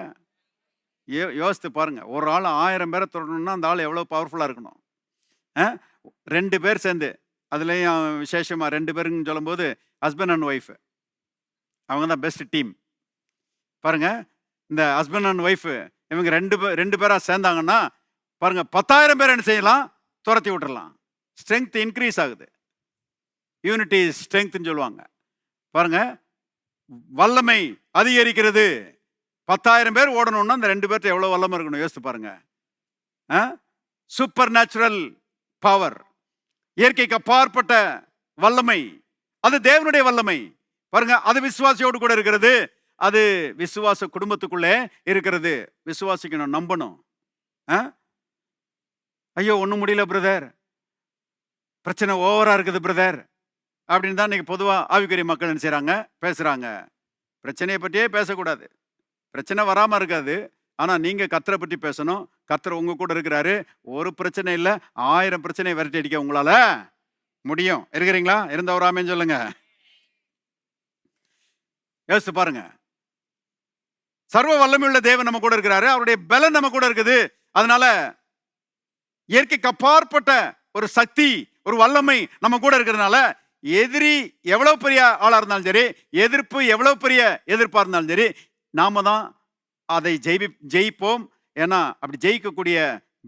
யோசித்து பாருங்க. ஒரு ஆள் 1000 பேரை துரத்தணும்னா அந்த ஆள் எவ்வளவு பவர்ஃபுல்லா இருக்கணும். 2 பேர் சேர்ந்து, அதுலயும் விசேஷமா 2 பேருன்னு சொல்லும் போது ஹஸ்பண்ட் அண்ட் ஒய்ஃப், அவங்க தான் பெஸ்ட் டீம். பாருங்க, இந்த ஹஸ்பண்ட் அண்ட் ஒய்ஃப் இவங்க 2 பேரா சேர்ந்தாங்கன்னா பாருங்க, 10,000 பேர் என்ன செய்யலாம்? துரத்தி விட்டுறலாம். ஸ்ட்ரென்த் இன்க்ரீஸ் ஆகுது. யூனிட்டி ஸ்ட்ரென்த்னு சொல்லுவாங்க. பாருங்க, வல்லமை அதிகரிக்கிறது. 10,000 பேர் ஓடணும்னா அந்த 2 பேர்ட்ட எவ்வளவு வல்லமை இருக்கணும் யோசித்து பாருங்க. சூப்பர் நேச்சுரல் பவர், இயற்கைக்கு அப்பாற்பட்ட வல்லமை, அது தேவனுடைய வல்லமை. பாருங்க, அது விசுவாசியோடு கூட இருக்கிறது, அது விசுவாச குடும்பத்துக்குள்ளே இருக்கிறது. விசுவாசிக்கணும், நம்பணும். ஐயோ ஒன்றும் முடியல பிரதர், பிரச்சனை ஓவரா இருக்குது பிரதர் அப்படின்னு தான் இன்னைக்கு பொதுவாக ஆவிக்குரிய மக்கள் என்ன செய்றாங்க, பேசுறாங்க. பிரச்சனையை பற்றியே பேசக்கூடாது. பிரச்சனை வராமல் இருக்காது, ஆனா நீங்க கர்த்தரை பற்றி பேசணும். கர்த்தர் உங்க கூட இருக்கிறாரு. ஒரு பிரச்சனை இல்ல, 1000 பிரச்சனையை விரட்டி அடிக்க உங்களால முடியும். இருக்கிறீங்களா? இருந்த ஒரு ஆமென் சொல்லுங்க. யோசிச்சு பாருங்க. சர்வ வல்லமையுள்ள தேவன் நம்ம கூட இருக்கிறாரு. அவருடைய பலன் நம்ம கூட இருக்குது. அதனால இயற்கைக்கு அப்பாற்பட்ட ஒரு சக்தி, ஒரு வல்லமை நம்ம கூட இருக்கிறதுனால, எதிரி எவ்வளவு பெரிய ஆளா இருந்தாலும் சரி, எதிர்ப்பு எவ்வளவு பெரிய எதிர்ப்பா இருந்தாலும் சரி, நாம தான் அதை ஜெயிப்போம். ஏன்னா அப்படி ஜெயிக்கக்கூடிய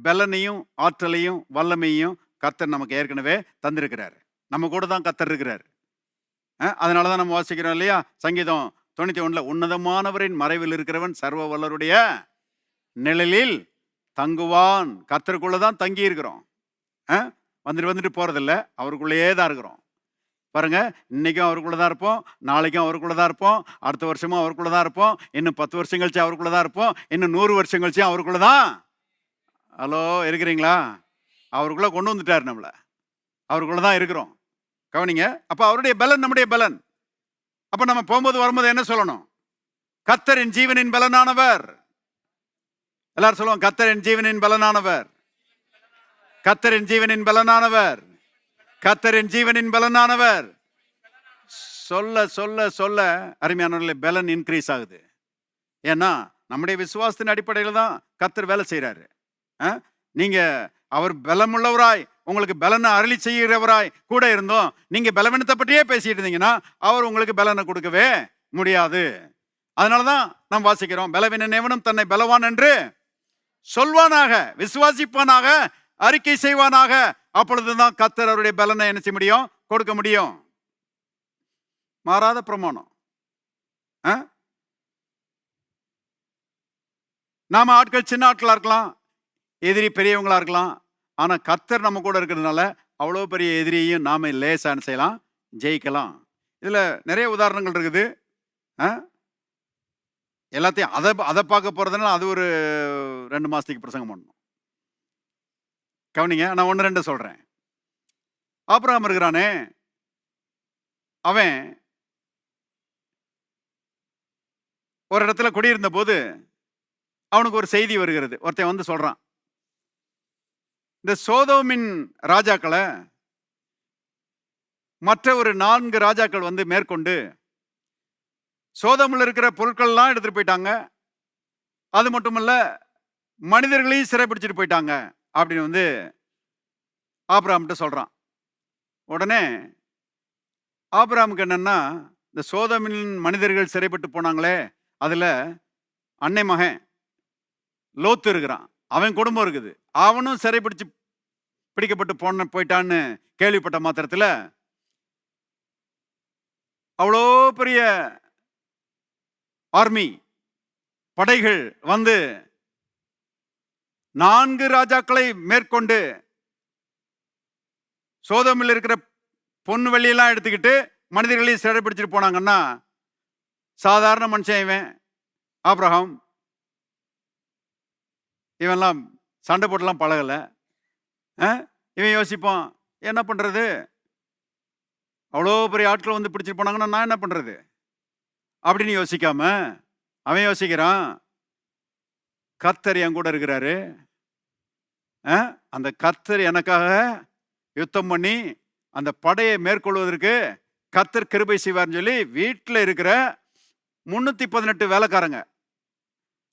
பலனையும் ஆற்றலையும் வல்லமையும் கர்த்தர் நமக்கு ஏற்கனவே தந்திருக்கிறாரு. நம்ம கூட தான் கர்த்தர் இருக்கிறார். அதனாலதான் நம்ம வாசிக்கிறோம் இல்லையா, சங்கீதம் 91 உன்னதமானவரின் மறைவில் இருக்கிறவன் சர்வ வல்லருடைய நிழலில் தங்குவான். கர்த்தருக்குள்ளதான் தங்கி இருக்கிறோம். வந்துட்டு போறதில்ல, அவருக்குள்ளேயே தான் இருக்கிறோம். பாருங்க, இன்னைக்கும் அவருக்குள்ளதான் இருப்போம், நாளைக்கும் அவருக்குள்ளதான் இருப்போம், அடுத்த வருஷமும் அவருக்குள்ளதான் இருப்போம், இன்னும் 10 வருஷம் கழிச்சு அவருக்குள்ளதான் இருப்போம், இன்னும் 100 வருஷம் கழிச்சு அவருக்குள்ளதான். ஹலோ, இருக்கிறீங்களா? அவருக்குள்ள கொண்டு வந்துட்டாரு நம்மள. அவருக்குள்ளதான் இருக்கிறோம். கவனிங்க. அப்ப அவருடைய பலன் நம்முடைய பலன். அப்ப நம்ம போகும்போது வரும்போது என்ன சொல்லணும்? கர்த்தரின் ஜீவனின் பலனானவர். எல்லாரும் சொல்லுவோம், கர்த்தரின் ஜீவனின் பலனானவர், கர்த்தரின் ஜீவனின் பலனானவர், கர்த்தரின் ஜீவனின் பலனானவர். சொல்ல சொல்ல சொல்ல அருமையானவர்களே, பலன் இன்க்ரீஸ் ஆகுது. ஏன்னா நம்முடைய விசுவாசத்தின் அடிப்படையில் தான் கர்த்தர் வேலை செய்யறாரு. நீங்க அவர் பலமுள்ளவராய், உங்களுக்கு பலனை அருளி செய்கிறவராய் கூட இருந்தோம், நீங்க பலவீனத்தை பற்றியே பேசிட்டு இருந்தீங்கன்னா அவர் உங்களுக்கு பலனை கொடுக்கவே முடியாது. அதனாலதான் நாம் வாசிக்கிறோம், பலவீனன் எவனும் தன்னை பலவான் என்று சொல்வானாக, விசுவாசிப்பானாக, அறிக்கை செய்வானாக. அப்பொழுதுதான் கர்த்தர் அவருடைய பலனை என்ன செய்ய முடியும்? கொடுக்க முடியும். மாறாத பிரமாணம். நாம ஆட்கள் சின்ன ஆட்களா இருக்கலாம், எதிரி பெரியவங்களா இருக்கலாம். ஆனா கர்த்தர் நம்ம கூட இருக்கிறதுனால அவ்வளோ பெரிய எதிரியையும் நாம லேசான செய்யலாம், ஜெயிக்கலாம். இதுல நிறைய உதாரணங்கள் இருக்குது. எல்லாத்தையும் அதை பார்க்க போறதுனால அது ஒரு 2 மாசத்துக்கு பிரசங்கம் பண்ணணும். கவனிங்க, நான் 1 2 சொல்றேன். ஆபிரகாம் இருக்கிறானே, அவன் ஒரு இடத்துல குடியிருந்த போது அவனுக்கு ஒரு செய்தி வருகிறது. ஒருத்தன் வந்து சொல்றான், இந்த சோதோமின் ராஜாக்களை மற்ற ஒரு 4 ராஜாக்கள் வந்து மேற்கொண்டு சோதோமில் இருக்கிற பொருட்கள்லாம் எடுத்துட்டு போயிட்டாங்க, அது மட்டுமல்ல மனிதர்களையும் சிறைப்பிடிச்சிட்டு போயிட்டாங்க அப்படின்னு வந்து ஆபிரகாம்கிட்ட சொல்றான். உடனே ஆபிரகாமுக்கு என்னன்னா, இந்த சோதோமின் மனிதர்கள் சிறைப்பட்டு போனாங்களே, அதுல அன்னை மகன் லோத்து இருக்கிறான், அவன் குடும்பம் இருக்குது, அவனும் பிடிக்கப்பட்டு போயிட்டான்னு கேள்விப்பட்ட மாத்திரத்தில் அவ்வளோ பெரிய ஆர்மி படைகள் வந்து 4 ராஜாக்களை மேற்கொண்டு சோதோமில் இருக்கிற பொண்ணு வெள்ளியெல்லாம் எடுத்துக்கிட்டு மனிதர்களையும் சிறைப்பிடிச்சிட்டு போனாங்கன்னா, சாதாரண மனுஷன் இவன் ஆபிரகாம், இவன்லாம் சண்டை போட்டுலாம் பழகல. இவன் யோசிப்பான், என்ன பண்றது, அவ்வளோ பெரிய ஆட்கள் வந்து பிடிச்சிட்டு போனாங்கன்னா நான் என்ன பண்றது அப்படின்னு யோசிக்காம அவன் யோசிக்கிறான், கர்த்தர் என் கூட இருக்கிறாரு, அந்த கர்த்தர் எனக்காக யுத்தம் பண்ணி அந்த படையை மேற்கொள்வதற்கு கர்த்தர் கிருபை செய்வார்னு சொல்லி வீட்டில் இருக்கிற 318 வேலைக்காரங்க,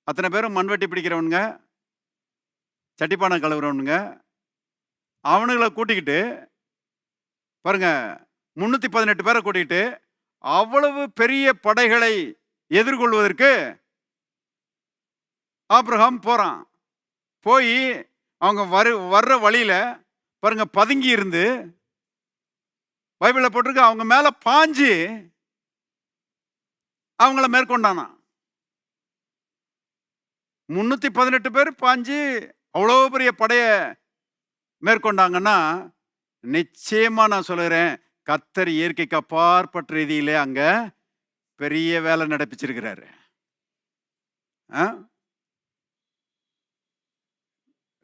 அத்தனை பேரும் மண்வெட்டி பிடிக்கிறவனுங்க, சட்டிப்பானை கழுவுறவனுங்க, அவனுங்களை கூட்டிக்கிட்டு பாருங்க, 318 பேரை கூட்டிக்கிட்டு அவ்வளவு பெரிய படைகளை எதிர்கொள்வதற்கு ஆபிரகாம் போறான். போய் அவங்க வர்ற வழியில பாருங்க பதுங்கி இருந்து, பைபிள்ல போட்டிருக்கு, அவங்க மேல பாஞ்சு அவங்கள மேற்கொண்டானா. 318 பேர் பாஞ்சு அவ்வளோ பெரிய படைய மேற்கொண்டாங்கன்னா, நிச்சயமா நான் சொல்லுறேன், கர்த்தர் இயற்கைக்கு அப்பாற்பட்ட ரீதியிலே அங்க பெரிய வேலை நடப்பிச்சிருக்கிறாரு.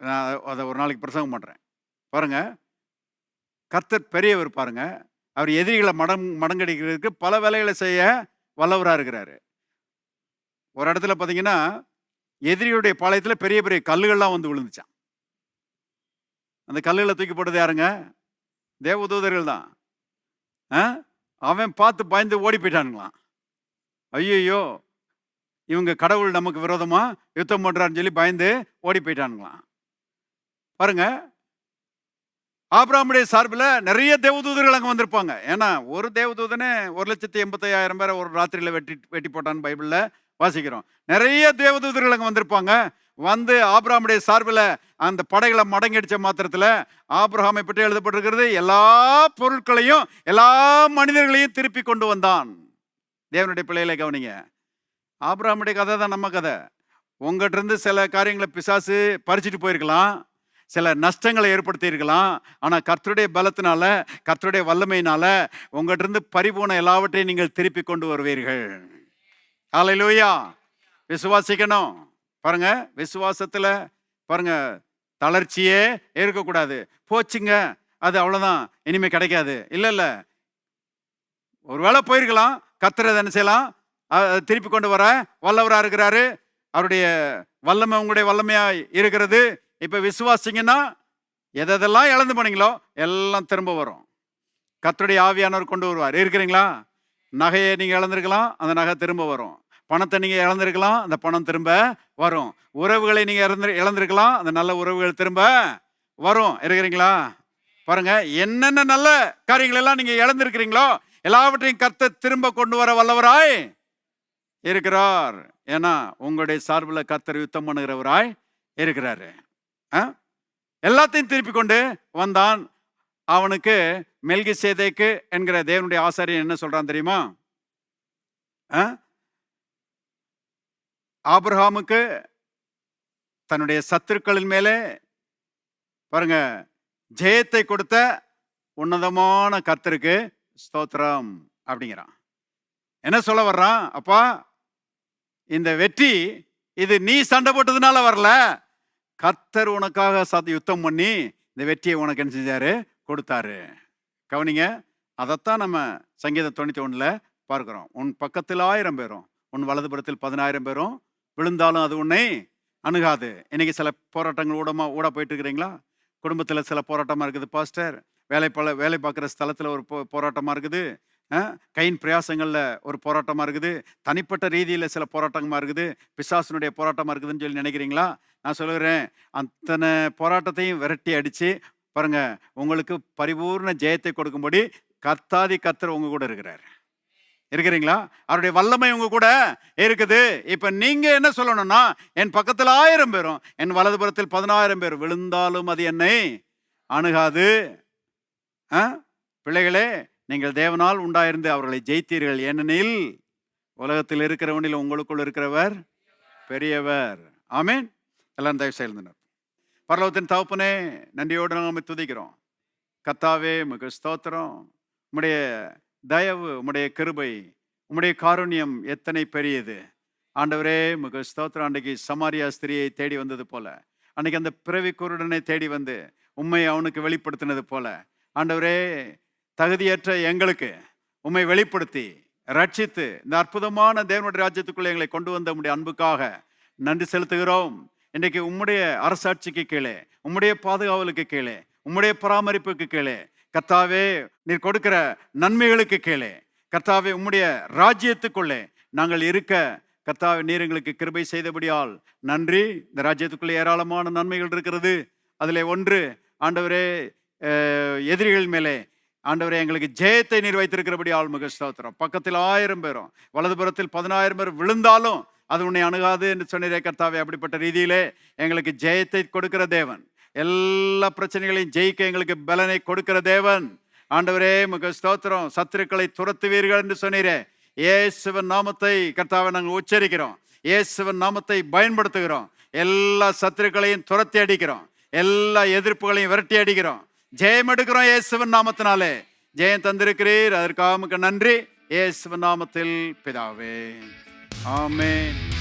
நான் அதை ஒரு நாளைக்கு பிரசங்கம் பண்றேன். பாருங்க, கர்த்தர் பெரியவர். பாருங்க, அவர் எதிரிகளை மடங்கடிக்கிறதுக்கு பல வேலைகளை செய்ய வல்லவராக இருக்கிறாரு. ஒரு இடத்துல பார்த்தீங்கன்னா, எதிரியுடைய பாளையத்தில் பெரிய பெரிய கல்லுகள்லாம் வந்து விழுந்துச்சான். அந்த கல்லுகளை தூக்கி போட்டது யாருங்க? தேவதூதர்கள் தான். அவன் பார்த்து பயந்து ஓடி போயிட்டானுங்களாம். ஐயோ, இவங்க கடவுள் நமக்கு விரோதமா யுத்தம் பண்றான்னு சொல்லி பயந்து ஓடி போயிட்டானுங்களாம். பாருங்க, ஆபிரகாமுடைய சார்பில் நிறைய தேவதூதர்கள் அங்கே வந்திருப்பாங்க. ஏன்னா ஒரு தேவதூதனே 1,85,000 பேரை ஒரு ராத்திரியில் வெட்டி போட்டான்னு பைபிளில் வாசிக்கிறோம். நிறைய தேவதூதர்கள் அங்கே வந்திருப்பாங்க. வந்து ஆபிரகாமுடைய சார்பில் அந்த படைகளை மடங்கிடிச்ச மாத்திரத்தில் ஆபிரகாமை பற்றி எழுதப்பட்டிருக்கிறது, எல்லா பொருட்களையும் எல்லா மனிதர்களையும் திருப்பி கொண்டு வந்தான். தேவனுடைய பிள்ளைகளை கவனிங்க, ஆபிரகாமுடைய கதை தான் நம்ம கதை. உங்ககிட்ட இருந்து சில காரியங்களை பிசாசு பறிச்சுட்டு போயிருக்கலாம், சில நஷ்டங்களை ஏற்படுத்தி இருக்கலாம். ஆனா கர்த்தருடைய பலத்தினால, கர்த்தருடைய வல்லமையினால உங்ககிட்ட இருந்து பறிபோன எல்லாவற்றையும் நீங்கள் திருப்பி கொண்டு வருவீர்கள். ஹல்லேலூயா. விசுவாசிக்கணும். பாருங்க, விசுவாசத்துல பாருங்க, தளர்ச்சியே இருக்கக்கூடாது. போச்சுங்க, அது அவ்வளவுதான், இனிமே கிடைக்காது. இல்ல, ஒருவேளை போயிருக்கலாம், கர்த்தர் என்ன செய்யலாம், திருப்பி கொண்டு வர வல்லவரா இருக்கிறாரு. அவருடைய வல்லமை உங்களுடைய வல்லமையா இருக்கிறது. இப்ப விசுவாசிங்கன்னா எதெல்லாம் இழந்து போனீங்களோ எல்லாம் திரும்ப வரும். கர்த்தருடைய ஆவியானவர் கொண்டு வருவார். இருக்கிறீங்களா? நகையை நீங்க இழந்திருக்கலாம், அந்த நகை திரும்ப வரும். பணத்தை நீங்க இழந்திருக்கலாம், அந்த பணம் திரும்ப வரும். உறவுகளை நீங்க இழந்திருக்கலாம், அந்த நல்ல உறவுகள் திரும்ப வரும். இருக்கிறீங்களா? பாருங்க, என்னென்ன நல்ல காரியங்கள் எல்லாம் நீங்க இழந்திருக்கிறீங்களோ எல்லாவற்றையும் கர்த்தர் திரும்ப கொண்டு வர வல்லவராய் இருக்கிறார். ஏன்னா உங்களுடைய சார்பில் கர்த்தர் யுத்தம் பண்ணுகிறவராய் இருக்கிறாரு. எல்லாத்தையும் திருப்பி கொண்டு வந்தான். அவனுக்கு மெல்கிசேதேக்கு என்கிற தேவனுடைய ஆசாரியன் என்ன சொல்றான் தெரியுமா? ஆபிரகாமுக்கு தன்னுடைய சத்துருக்களின் மேலே பாருங்க ஜெயத்தை கொடுத்த உன்னதமான கர்த்தருக்கு ஸ்தோத்திரம் அப்படிங்கிறான். என்ன சொல்ல வர்றான்? அப்பா, இந்த வெற்றி இது நீ சண்டை போட்டதுனால வரல, கர்த்தர் உனக்காக யுத்தம் பண்ணி இந்த வெற்றியை உனக்கு என்ன செஞ்சாரு, கொடுத்தாரு. கவனிங்க, அதைத்தான் நம்ம சங்கீதம் 91 பார்க்கிறோம். உன் பக்கத்தில் 1000 பேரும் உன் வலதுபுறத்தில் 10,000 பேரும் விழுந்தாலும் அது உன்னை அணுகாது. இன்னைக்கு சில போராட்டங்கள் ஊட போயிட்டு இருக்கிறீங்களா? குடும்பத்தில் சில போராட்டமா இருக்குது பாஸ்டர், வேலை பார்க்குற ஸ்தலத்தில் ஒரு போராட்டமா இருக்குது, கையின் பிரயாசங்கள்ல ஒரு போராட்டமா இருக்குது, தனிப்பட்ட ரீதியில சில போராட்டமா இருக்குது, பிசாசனுடைய போராட்டமா இருக்குதுன்னு சொல்லி நினைக்கிறீங்களா? நான் சொல்லுகிறேன், அத்தனை போராட்டத்தையும் விரட்டி அடிச்சு பாருங்க, உங்களுக்கு பரிபூர்ண ஜெயத்தை கொடுக்கும்படி கர்த்தாதி கர்த்தர் உங்க கூட இருக்கிறார். இருக்கிறீங்களா? அவருடைய வல்லமை உங்க கூட இருக்குது. இப்ப நீங்க என்ன சொல்லணும்னா, என் பக்கத்தில் 1000 பேரும் என் வலதுபுறத்தில் 10,000 பேர் விழுந்தாலும் அது என்னை அணுகாது. பிள்ளைகளே, நீங்கள் தேவனால் உண்டாயிருந்து அவர்களை ஜெயித்தீர்கள், ஏனெனில் உலகத்தில் இருக்கிறவனில் உங்களுக்குள் இருக்கிறவர் பெரியவர். ஆமேன். எல்லாம் தயவு செய்தனர். பரலோகத்தின் தகப்பனே, நன்றியோடு நாம துதிக்கிறோம். கர்த்தாவே, உமக்கு ஸ்தோத்திரம். உம்முடைய தயவு, உம்முடைய கிருபை, உம்முடைய காருண்யம் எத்தனை பெரியது. ஆண்டவரே, உமக்கு ஸ்தோத்திரம். அன்றைக்கு சமாரியா ஸ்திரியை தேடி வந்தது போல, அன்னைக்கு அந்த பிறவி குருடனை தேடி வந்து உம்மை அவனுக்கு வெளிப்படுத்தினது போல, ஆண்டவரே, தகுதியற்ற எங்களுக்கு உம்மை வெளிப்படுத்தி ரட்சித்து இந்த அற்புதமான தேவனுடைய ராஜ்யத்துக்குள்ளே எங்களை கொண்டு வந்த உம்முடைய அன்புக்காக நன்றி செலுத்துகிறோம். இன்றைக்கு உம்முடைய அரசாட்சிக்கு கீழே, உம்முடைய பாதுகாவலுக்கு கீழே, உம்முடைய பராமரிப்புக்கு கீழே, கர்த்தாவே, நீர் கொடுக்கிற நன்மைகளுக்கு கீழே, கர்த்தாவே, உம்முடைய ராஜ்யத்துக்குள்ளே நாங்கள் இருக்க கர்த்தாவே, நீர் எங்களுக்கு கிருபை செய்தபடியால் நன்றி. இந்த ராஜ்யத்துக்குள்ளே ஏராளமான நன்மைகள் இருக்கிறது. அதில் ஒன்று, ஆண்டவரே, எதிரிகள் மேலே ஆண்டவரே எங்களுக்கு ஜெயத்தை நீர் வைத்திருக்கிறபடி ஆள்முக ஸ்தோத்திரம். பக்கத்தில் 1000 பேரும் வலதுபுறத்தில் 10,000 பேர் விழுந்தாலும் அது உன்னை அணுகாது என்று சொன்னதே கர்த்தாவே. அப்படிப்பட்ட ரீதியிலே எங்களுக்கு ஜெயத்தை கொடுக்கிற தேவன், எல்லா பிரச்சனைகளையும் ஜெயிக்க எங்களுக்கு பலனை கொடுக்கிற தேவன். ஆண்டவரே, உமக்கு ஸ்தோத்திரம். சத்துருக்களை துரத்துவீர்கள் என்று சொன்னீரே, இயேசுவின் நாமத்தை கர்த்தாவை நாங்கள் உச்சரிக்கிறோம், இயேசுவின் நாமத்தை பயன்படுத்துகிறோம். எல்லா சத்துருக்களையும் துரத்தி அடிக்கிறோம், எல்லா எதிர்ப்புகளையும் விரட்டி அடிக்கிறோம், ஜெயம் எடுக்கிறோம் இயேசுவின் நாமத்தினாலே. ஜெயம் தந்திருக்கிறீர், அதற்காக நன்றி. இயேசுவின் நாமத்தில் பிதாவே, ஆமென்.